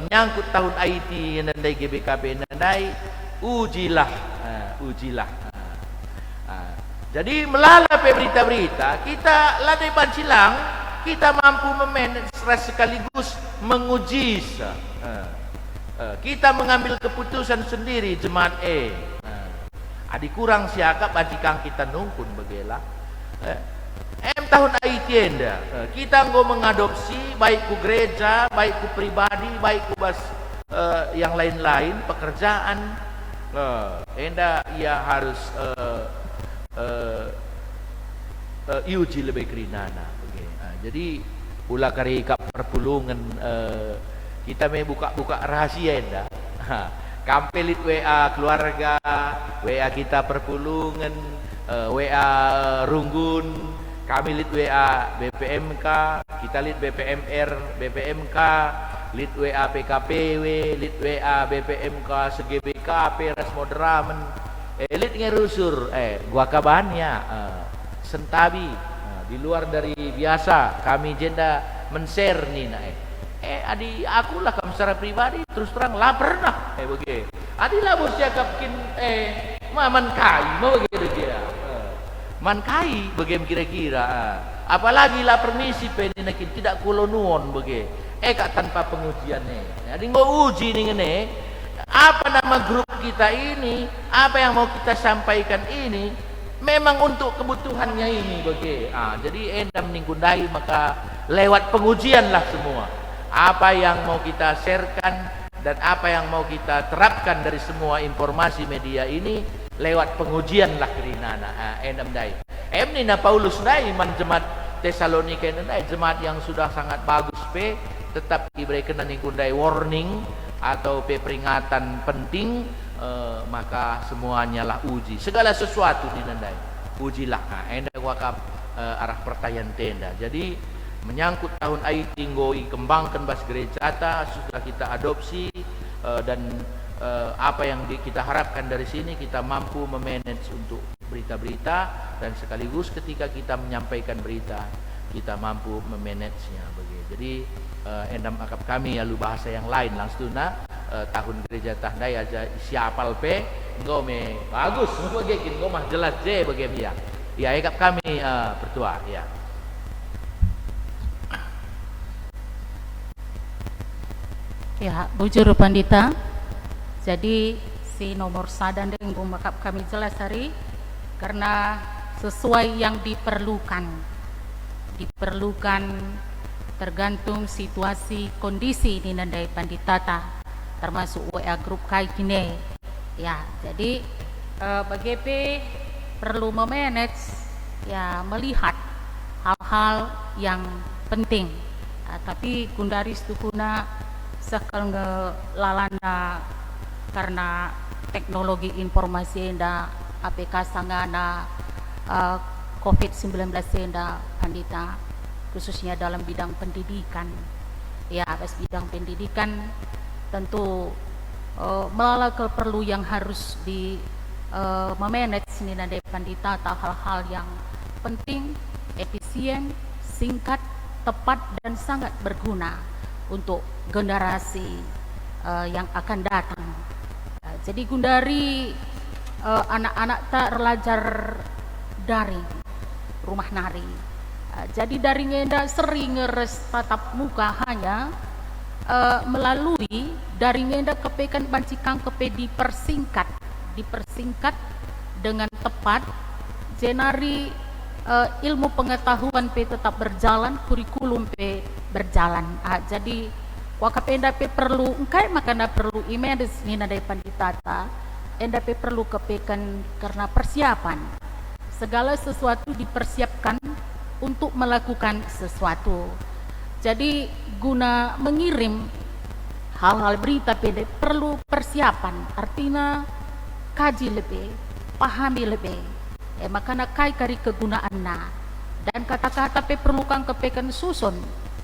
menyangkut tahun IT endandai GBKP endandai ujilah. Jadi melalui berita-berita kita ladai pancilang kita mampu memanage sekaligus menguji kita mengambil keputusan sendiri jemaat adik kurang siakap ajikang kita nungkun begela tahun IT kita ngo mengadopsi baik ku gereja baik ku pribadi baik ku yang lain-lain pekerjaan ia harus iuji lebih kerinana. Jadi ulah kari kap perpulungan kita may buka rahasia enda. Kampelit WA keluarga, WA kita perpulungan, WA runggun, kami lit WA BPMK, kita lit BPMR, BPMK, lit WA PKPW, lit WA BPMK SGBKP ras modramen. Elit ngerusur gua kabannya sentabi di luar dari biasa kami jenda men-share nih adi akulah kamu secara pribadi terus terang lah pernah begitu adi lah bos cakapkin man kai mau begitu kira man kai bagaimana kira-kira apalagi lah permisi peninakin tidak kolonuon begitu kak tanpa pengujian adi ngo uji nih apa nama grup kita ini, apa yang mau kita sampaikan ini, memang untuk kebutuhannya ini bagi. Jadi endam ninggundai maka lewat pengujian lah semua. Apa yang mau kita sharekan dan apa yang mau kita terapkan dari semua informasi media ini lewat pengujian lah kerinana. Endam dai. Emnina Paulus dai man jemaat Tesalonika dai jemaat yang sudah sangat bagus pe, tetap diberikan ninggundai warning atau peringatan penting. Maka semuanya lah uji segala sesuatu di nandai ujilah endak wakap arah pertanyaan tenda. Jadi menyangkut tahun IT ngoi kembangkan bas gereja sudah kita adopsi dan apa yang kita harapkan dari sini kita mampu memanage untuk berita-berita dan sekaligus ketika kita menyampaikan berita kita mampu memanagenya begitu. Jadi endam akap kami lalu bahasa yang lain langsung tahun gereja tahdai aja siapal pe engkau me bagus begitu engkau mah jelas je begitu ya. Ya akap kami pertua ya. Ya, bujur pandita. Jadi si nomor sadan deng makap kami jelas hari karena sesuai yang diperlukan tergantung situasi kondisi di nandai panditata termasuk WA grup kai kini ya. Jadi BGP perlu memanage ya, melihat hal-hal yang penting tapi kundaris tukuna sekal lalana karena teknologi informasi enda APK sangana COVID-19 enda pandita khususnya dalam bidang pendidikan ya. Atas bidang pendidikan tentu melalui perlu yang harus di memanage ini nade pandita atau hal-hal yang penting, efisien, singkat, tepat dan sangat berguna untuk generasi yang akan datang. Jadi gundari anak-anak tak belajar daring rumah nari. Jadi daringnya ndak sering ngeres tatap muka hanya melalui daringnya ndak kepekan pancikang kepe dipersingkat dengan tepat jenari ilmu pengetahuan pe tetap berjalan, kurikulum pe berjalan. Jadi wakap enda pe perlu engkai makana perlu imedis nina dari panditata enda pe perlu kepekan karena persiapan segala sesuatu dipersiapkan untuk melakukan sesuatu. Jadi guna mengirim hal-hal berita PD perlu persiapan, artinya kaji lebih, pahami lebih. Makana kai kari kegunaanna dan kata-kata pe perlu kang kepekan susun.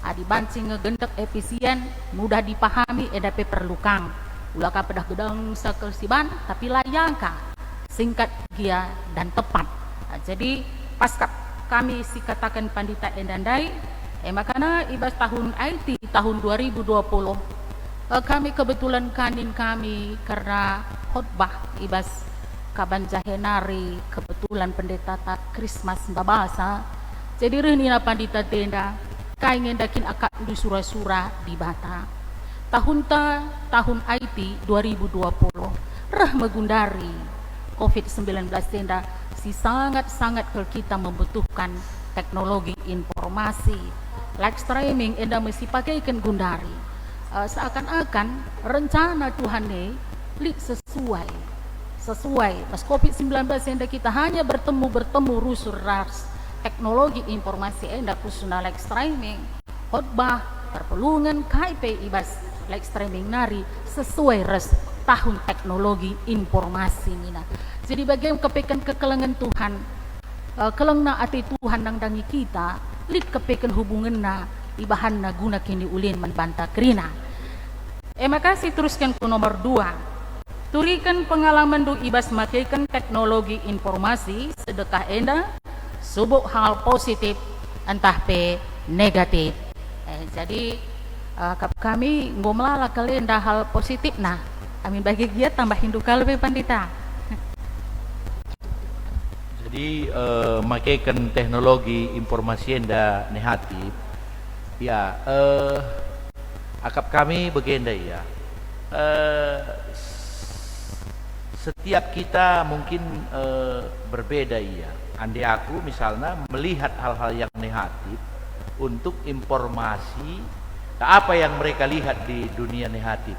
Dibancing ngegendak efisien, mudah dipahami eda pe perlu kang. Ulah ka pedah gedang sakel siban tapi layangka singkat gia dan tepat. Jadi pasca kami si katakan pandita endandai makana ibas tahun IT tahun 2020 kami kebetulan kanin kami karena khotbah ibas kaban jahenari kebetulan pendeta tat Christmas babasa jadi reunina pandita tenda kaingen dakin akak di surah-surah di bata tahun IT 2020 rah megundari COVID-19 tenda si sangat-sangat kita membutuhkan teknologi informasi live streaming enda mesti pakaikan gundari seakan-akan rencana Tuhan ini sesuai pas COVID-19 enda kita hanya bertemu rusur ras teknologi informasi enda khususnya live streaming khotbah perpelungan KIP ibas live streaming nari sesuai res tahun teknologi informasi nina. Jadi bagaimana kepekan kekelengan Tuhan kelengna ati Tuhan nang dangi kita lit kepekan hubunganna ibahanna guna kini ulin membanta krina. Makasih teruskan ke nomor 2. Turikan pengalaman du ibas makaikan teknologi informasi sedekah enda subuk hal positif entah pe negatif. Jadi kami ngomlala kalenda hal positif nah amin bagi dia tambahin duka lebih pandita. Jadi makaikan teknologi informasi enda negatif ya akap kami begenda ya setiap kita mungkin berbeda ya. Andai aku misalnya melihat hal-hal yang negatif untuk informasi apa yang mereka lihat di dunia negatif.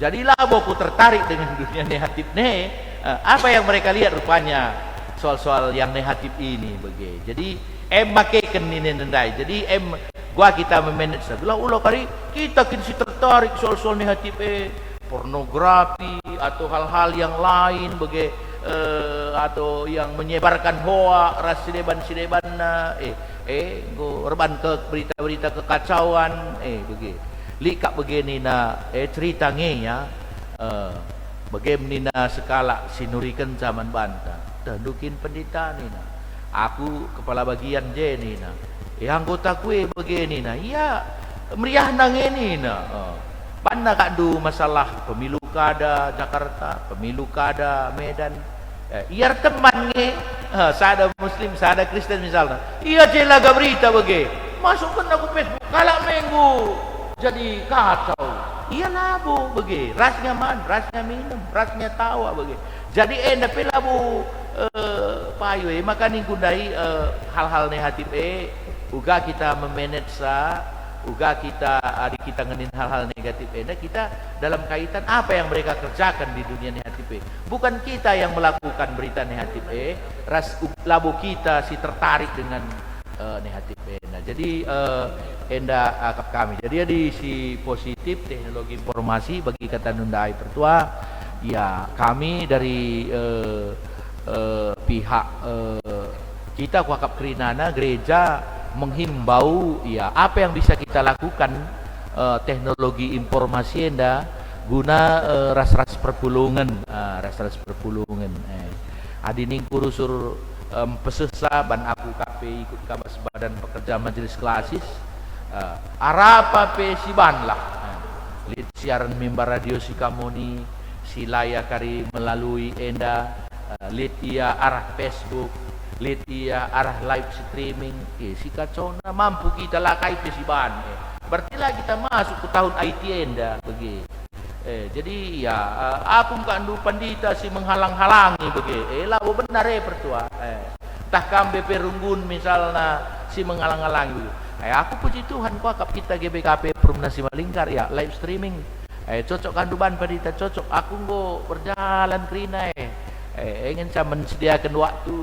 Jadilah aku tertarik dengan dunia negatif nih. Apa yang mereka lihat rupanya soal-soal yang negatif ini begitu. Jadi makaikan ini nendai. Jadi gua kita memanage sebelah ulah kali kita kinsi tertarik soal-soal negatif pornografi atau hal-hal yang lain begitu. Atau yang menyebarkan hoa ras sideban go reban ke berita-berita kekacauan begitu likak begini cerita ya begini sekala sinurikan zaman banta tendukin pendeta ni aku kepala bagian je ni anggota kue begini iya meriah nang ini Banda kadu masalah pemilu kada Jakarta, pemilu kada Medan. Iar teman nge, sada Muslim, sada Kristen misalnya. Iya celaga berita bagi. Masukkan aku Facebook, kalak minggu jadi kacau. Iya labu bagi. Rasnya man, rasnya minum, rasnya tawa bagi. Jadi endape labu payu maka ningkundai hal-hal negatif uga kita memanage uga kita adik kita ngenin hal-hal negatif kita dalam kaitan apa yang mereka kerjakan di dunia negatif bukan kita yang melakukan berita negatif ras labu kita si tertarik dengan negatif nah jadi enda akap kami jadi di si positif teknologi informasi bagi kata Nundai Pertua ya kami dari pihak kita Kuakap Kerinana gereja menghimbau ya apa yang bisa kita lakukan teknologi informasi enda guna ras-ras perpulungan adining kurusur pesesa ban aku KP ikut kabas badan pekerja majelis klasis arapa pe si ban lah lit siaran mimbar radio si kamoni si laya kari melalui enda lit ia arah Facebook lihat ia arah live streaming si kacau mampu kita lakai pesiban berarti lah kita masuk ke tahun IT enda begitu jadi ya aku kandu pandita si menghalang-halangi begitu lah benar pertua tah kambe perunggun misalnya si menghalang-halangi aku puji Tuhan kuakap kita GBKP Perumna Simalingkar ya live streaming cocok kanduban pandita cocok aku go berjalan kerina ingin saya mensediakan waktu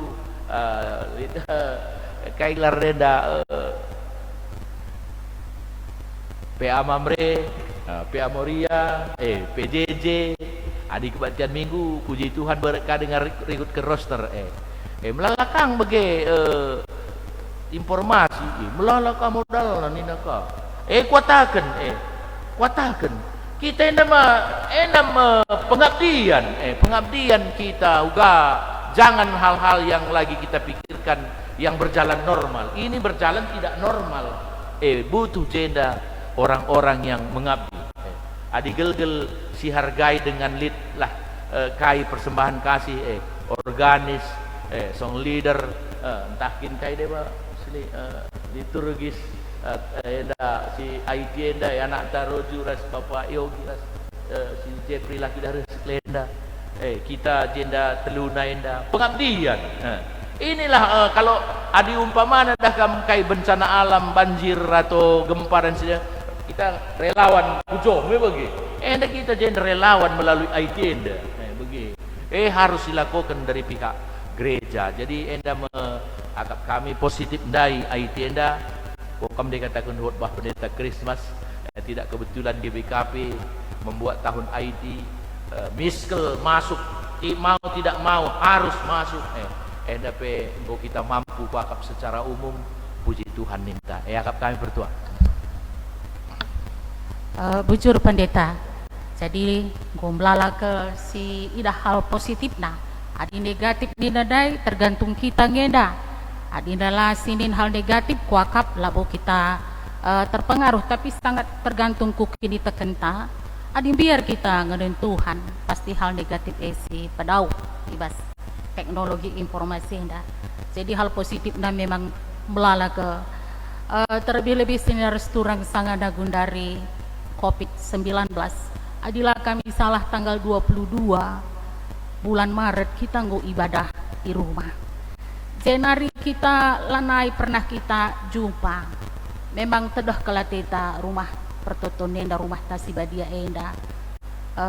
Kailar renda PA Mamre PA Moria PJJ adik kebaktian minggu puji Tuhan berkah dengan ikut ke roster melalakang bagi informasi melalakang modal nina ka kuatakan kita endam pengabdian kita uga jangan hal-hal yang lagi kita pikirkan yang berjalan normal. Ini berjalan tidak normal. Butuh jenda orang-orang yang mengabdi. Adi gel-gel si hargai dengan lid lah kai persembahan kasih organis song leader entahkin kai deba liturgis si IT enda anak taroju ras Bapak Yogi ras si Jeffrey laki dari Sklenda kita jenda teluna enda pengabdian inilah kalau adi umpamana dah kai bencana alam banjir atau gempa dan sebagainya kita relawan ujung bagi enda kita jenda relawan melalui IT enda bagi harus dilakukan dari pihak gereja jadi enda agak kami positif dari IT enda kami dikatakan khotbah pendeta Christmas tidak kebetulan GBKP membuat tahun IT miskel masuk mau tidak mau harus masuk NDP kita mampu pakap secara umum puji Tuhan minta akap kami bertua bujur pendeta jadi gomblala ke si ida hal positif nah adi negatif dinadai tergantung kita ngeda adi adalah sinin hal negatif kuakap labo kita terpengaruh tapi sangat tergantung kukini tekenta adi biar kita ngeden Tuhan pasti hal negatif si pedau ibas teknologi informasi dah jadi hal positif dah memang melala ke terlebih-lebih sinar turang sangat dagun dari COVID-19 adilah kami salah tanggal 22 bulan Maret kita nggo ibadah di rumah. Januari kita lanai pernah kita jumpa. Memang tedah kelateta rumah pertotonen da rumah tasibadia enda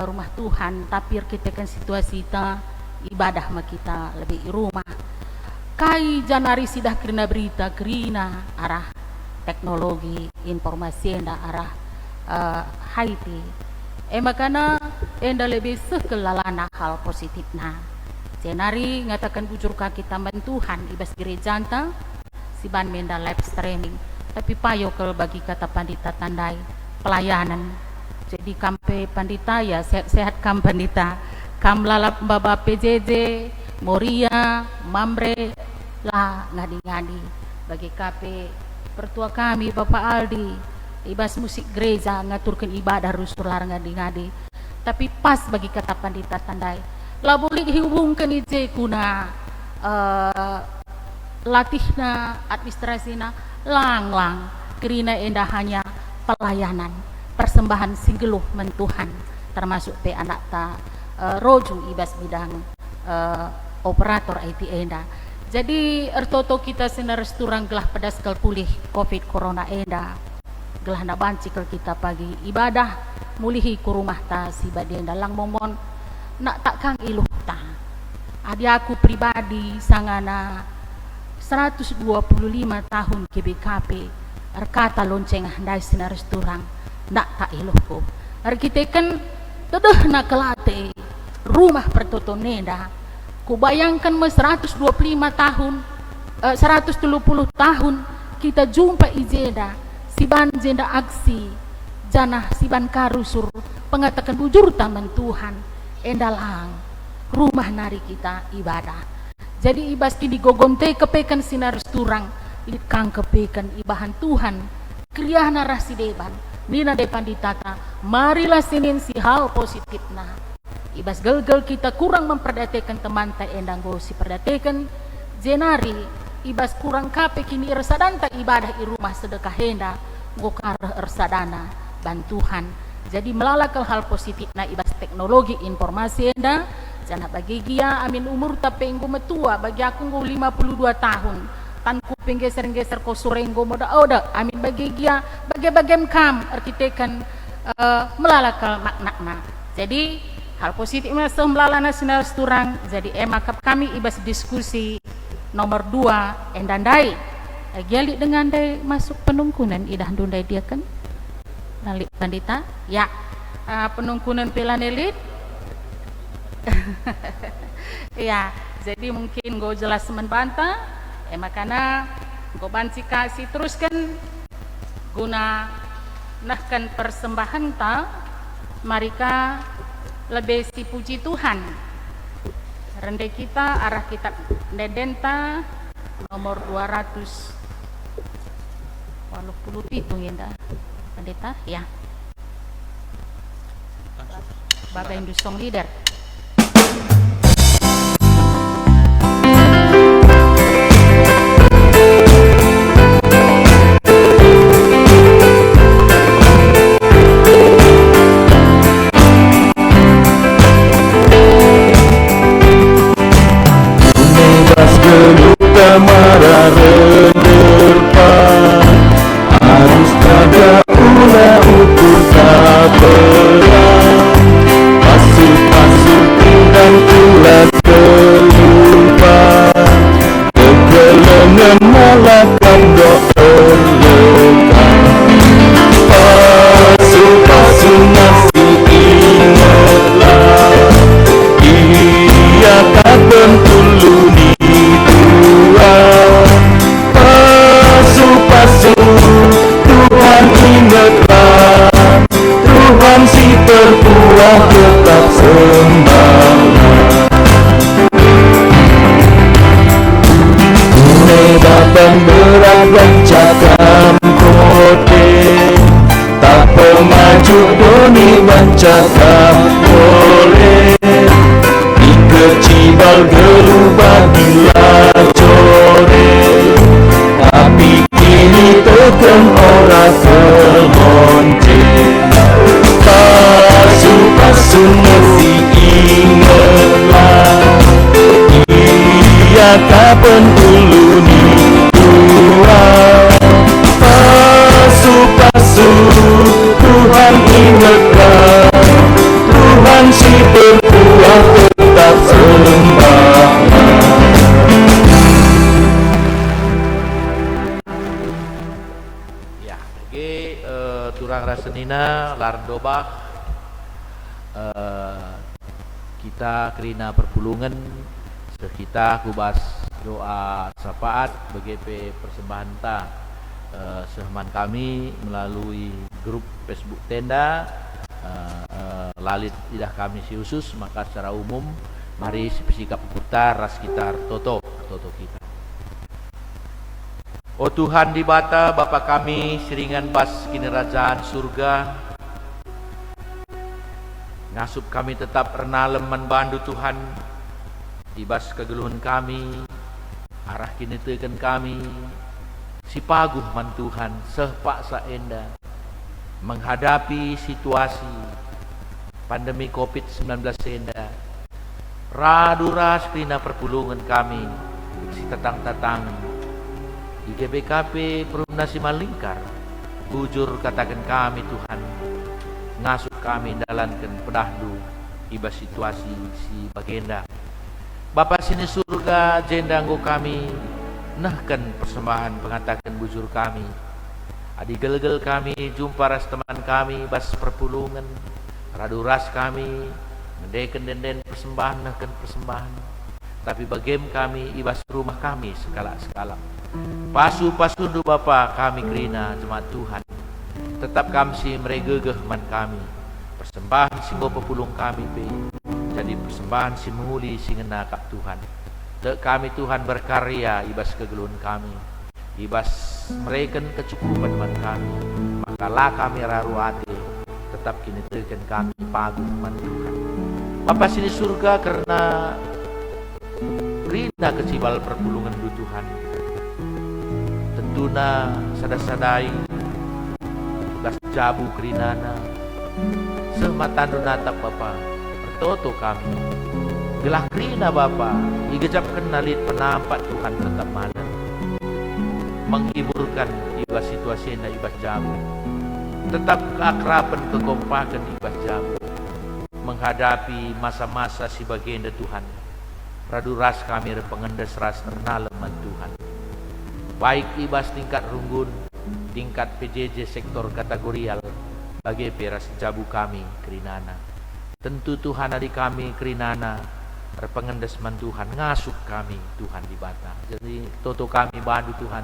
rumah Tuhan, tapi kita kan situasi ta ibadah ma kita lebih di rumah. Kai Januari sidah kerina berita kerina arah teknologi informasi enda arah Haiti. Makana enda lebih sekelalana hal positif na. Januari ngatakan bujur kaki tamban Tuhan ibas gereja anta si ban menda live streaming. Tapi payo kalau bagi kata pandita tandai pelayanan. Jadi kampe pandita ya sehat-sehat kam pandita. Kam lalap baba PJJ, Moria, Mambre lah ngadi-ngadi bagi KP pertua kami Bapak Aldi ibas musik gereja ngaturkan ibadah rusul larang ngadi-ngadi. Tapi pas bagi kata pandita tandai lah boleh dihubungkan ije kuna latihna administrasina lang-lang kerina enda hanya pelayanan persembahan singgeluh mentuhan termasuk pe anak ta roju ibas bidang operator IT enda. Jadi ertoto kita senaras turang gelah pedas kal pulih covid corona enda gelah na bancikal kita pagi ibadah mulihi ku rumah ta si badienda lang momon nak takang iluh ta adi aku pribadi sangana 125 tahun KBKP erkata lonceng handai senaras turang nak tak iluhku arkiteken tedah nak kelate rumah pertotonenda ku bayangkan 125 tahun 130 tahun kita jumpa ijeda siban jenda aksi janah siban karusur pengatakan bujur taman Tuhan endalang rumah nari kita ibadah. Jadi ibas kini gogonte kepekan sinar turang ikang kepekan ibahan Tuhan kriah narasi deban nina depan ditata marilah sinin si hal positif nah ibas gel-gel kita kurang memperdatekan teman ta endang go si perdatekan Januari ibas kurang kape kini ersadanta ibadah i rumah sedekah henda go kareh ersadana bantuhan. Jadi melalakal hal positif na ibas teknologi informasi enda jana bagi gia amin umur tapi enggo metua bagi aku nggo 52 tahun tanku penggeser-geser ko surenggo moda oda amin bagi gia bagi-bagem kam arkitekan melalakal makna. Jadi hal positif masa melalana sinar turang jadi emakap kami ibas diskusi nomor 2 endandai giali dengan dai masuk penungkunan idah dundai dia kan nalik pandita ya penungkunan pelanelit ya jadi mungkin go jelas membantah makana go banci kasih teruskan guna nahkan persembahan ta marika lebih si puji Tuhan rende kita arah kitab Nedenta nomor 280 hitung ya pendeta ya Bapak Indus Song Leader. Bebas geluta marah renderpan harus ada ulah ukur tak berat pasuk-pasuk dan ulas kelupas kegelengan malakam dokter lekan pasuk-pasuk masih ingatlah ia tak bentulu di Tuhan pasuk-pasuk Tuhan ingatlah Tuhan si terpuah tetap sembahlah Nedapan berat bancakan kote tak pemaju doni bancakan boleh dikecibal gelubah bila core tapi kini tekan orang terlonceng pasu-pasu mesti ingatlah kapan uluni Tuhan pasu-pasu Tuhan ingatkan Tuhan si berkuah tetap sembah. Ya, oke, turang rasenina lardobah kita kerina perpulungan kita kubas doa syafaat BGP persembahan ta sehman kami melalui grup Facebook Tenda lalit tidak kami si khusus, maka secara umum mari sikap putar ras kita toto kita. Oh Tuhan di bata Bapa kami siringan bas kini kerajaan surga, ngasup kami tetap renalem membantu Tuhan ibas kegeluhan kami arah kini tekan kami si paguh man Tuhan sehpak saenda menghadapi situasi pandemi COVID-19 enda raduras kerina perpulungan kami si tetang-tetang di GBKP Perumnasi Malingkar bujur katakan kami Tuhan ngasuh kami dalankan pedahdu ibas situasi si bagenda Bapa sini surga jendanggo kami nahkan persembahan pengatakan bujur kami adi gel-gel kami jumpa ras teman kami bas perpulungan raduras kami mendeken denden persembahan nahkan persembahan tapi bagem kami ibas rumah kami skala-skala pasu-pasu du Bapa kami kerina jemaat Tuhan tetap kami si meregegeh man kami persembahan singgo pepulung kami pe jadi persembahan si menguli si ngena kap Tuhan te kami Tuhan berkarya ibas kegeluhan kami ibas mereken kecukupan man kami makalah kami raruate tetap kini teken kami pagu man Tuhan Bapa sini surga karena rina kecibal perpulungan du Tuhan tentuna sada-sadai tugas jabu kerinana sematan natap Bapa bertoto kami gelah kerina Bapa igejap kenalit penampak Tuhan tetap malam menghiburkan ibas situasi na ibas jabu tetap keakraban kekompakan ibas jabu menghadapi masa-masa si baginda Tuhan raduras kami pengendes ras ternaleman Tuhan baik ibas tingkat runggun tingkat PJJ sektor kategorial bagi peras jabu kami kerinana tentu Tuhan adik kami kerinana pengendes man Tuhan ngasuh kami Tuhan di bata jadi toto kami bantu Tuhan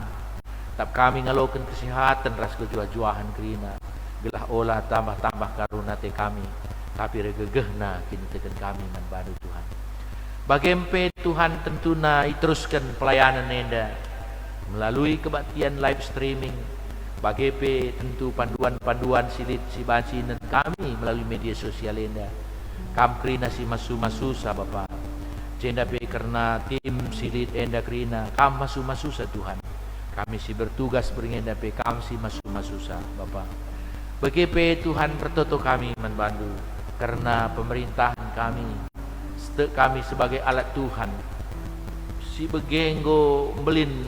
tetap kami ngalokan kesehatan ras kejuah-juahan kerina gelah olah tambah-tambah karuna te kami tapi regegehna kini tekan kami man bantu Tuhan bagempe Tuhan tentuna iteruskan pelayanan enda melalui kebaktian live streaming BGP tentu panduan-panduan silit si bacinan kami melalui media sosial enda kam krina si masu-masusa Bapa jenda pe karena tim silit enda krina kam masu-masusa Tuhan kami si bertugas beringenda pe kam si masu-masusa Bapa BGP Tuhan pertoto kami membantu karena pemerintahan kami kami sebagai alat Tuhan si begenggo belin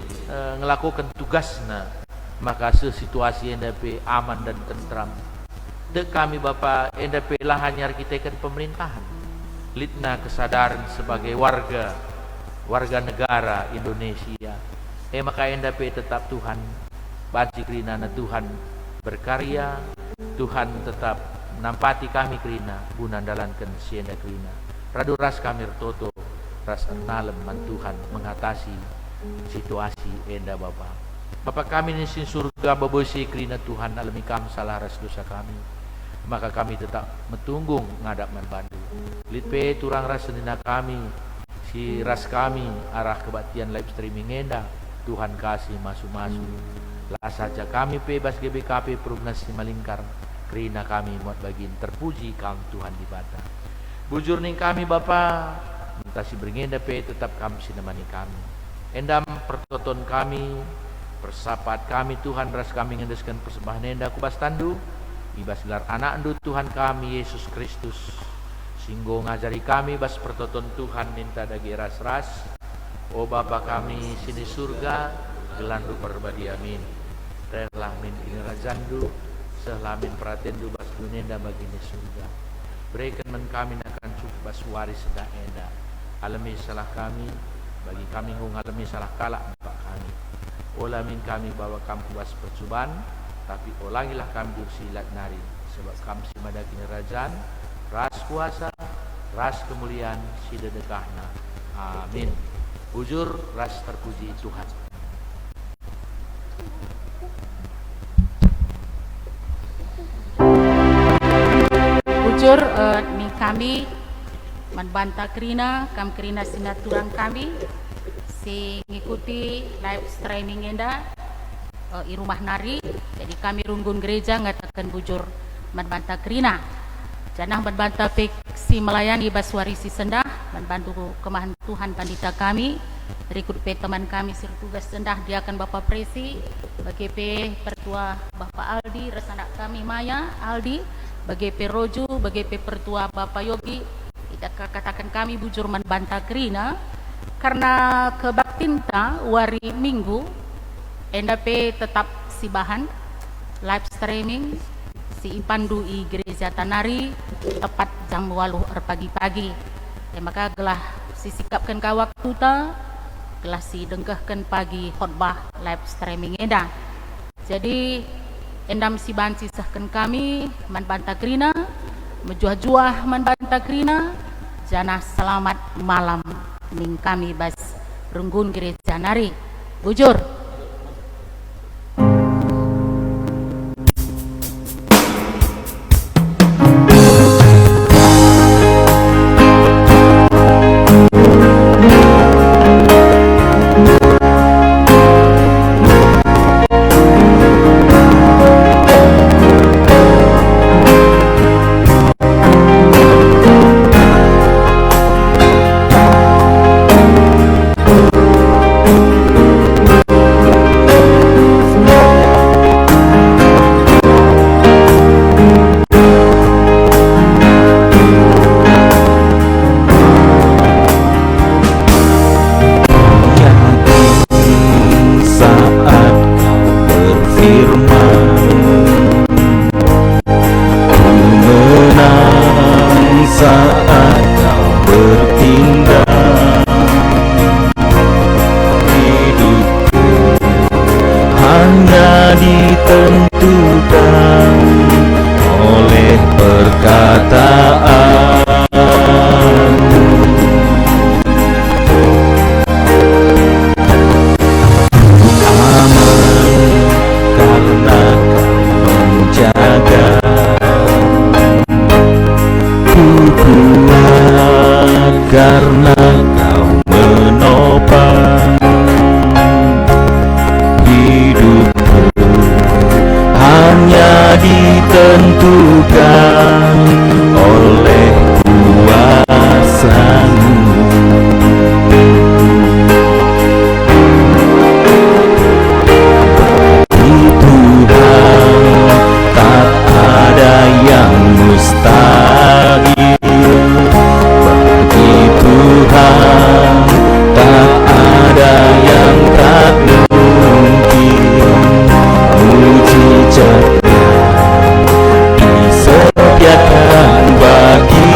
ngelakukan tugasna maka situasi NDP aman dan tentram dek kami Bapa NDP lah hanya arsitektur pemerintahan litna kesadaran sebagai warga negara Indonesia maka NDP tetap Tuhan banci kerinana Tuhan berkarya Tuhan tetap nampati kami kerina guna dalankan sienda kerina raduras kami retoto ras nalem man Tuhan mengatasi situasi enda Bapa kami di surga babosi kerina Tuhan alami kami salah ras dosa kami maka kami tetap metunggung ngadap man bandu litpe turang ras senina kami si ras kami arah kebaktian live streaming enda Tuhan kasih masu-masu lah saja kami bebas GBKP Perumnasi Malingkar kerina kami muat bagin terpuji kang Tuhan di bata bujur ning kami Bapa mentasi beringenda pe tetap kami sinemani kami endam pertoton kami persapat kami Tuhan ras kami ngendeskan persembahan enda kubas tandu ibas gelar anak endu Tuhan kami Yesus Kristus singgo ngajari kami bas pertoton Tuhan minta dagi ras-ras O Bapa kami sini surga, gelandu perbadi amin. Rela min ini rajandu, selamin pratendu bas dunenda bagini surga. Berikan men kami akan cukup bas waris sedah enda. Alami salah kami, bagi kami ngalami salah kalak bapak kami. Olah min kami bawa kami bas percobaan, tapi ulangilah kami dursilat nari. Sebab kami simadakini rajan, ras kuasa, ras kemuliaan, sidedekahna. Amin. Bujur ras terpuji Tuhan. Bujur ni kami membantah kerina sinaturan kami si ngikuti live streaming enda i rumah nari. Jadi kami runggun gereja ngatakan bujur membantah kerina. Janah membantah pek si melayani baswari si sendah membantu kemahan Tuhan pandita kami. Berikut pe teman kami sir tugas sendah dia akan Bapak Presi, bagi pe pertua Bapak Aldi, resanak kami Maya Aldi, bagi pe Roju, bagi pe pertua Bapak Yogi. Kita katakan kami bujur membantah kerina karena kebaktinta wari minggu enda pe tetap si bahan live streaming si impandu i gereja Tanari tepat jam 8 pagi-pagi. Maka gelah si sikapkan ka waktu ta, gelah si dengkahkan pagi khotbah live streaming enda. Jadi endam si ban sisahkan kami membantah kerina, menjuah-juah membantah kerina. Janah selamat malam ning kami bas runggun gereja Nari. Bujur. Disediakan bagi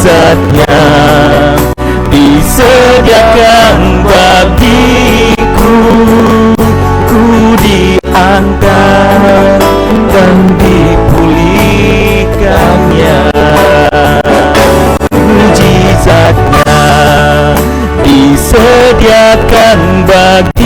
mujizatnya disediakan bagiku. Ku diangkat dan dipulihkannya, mujizatnya disediakan bagi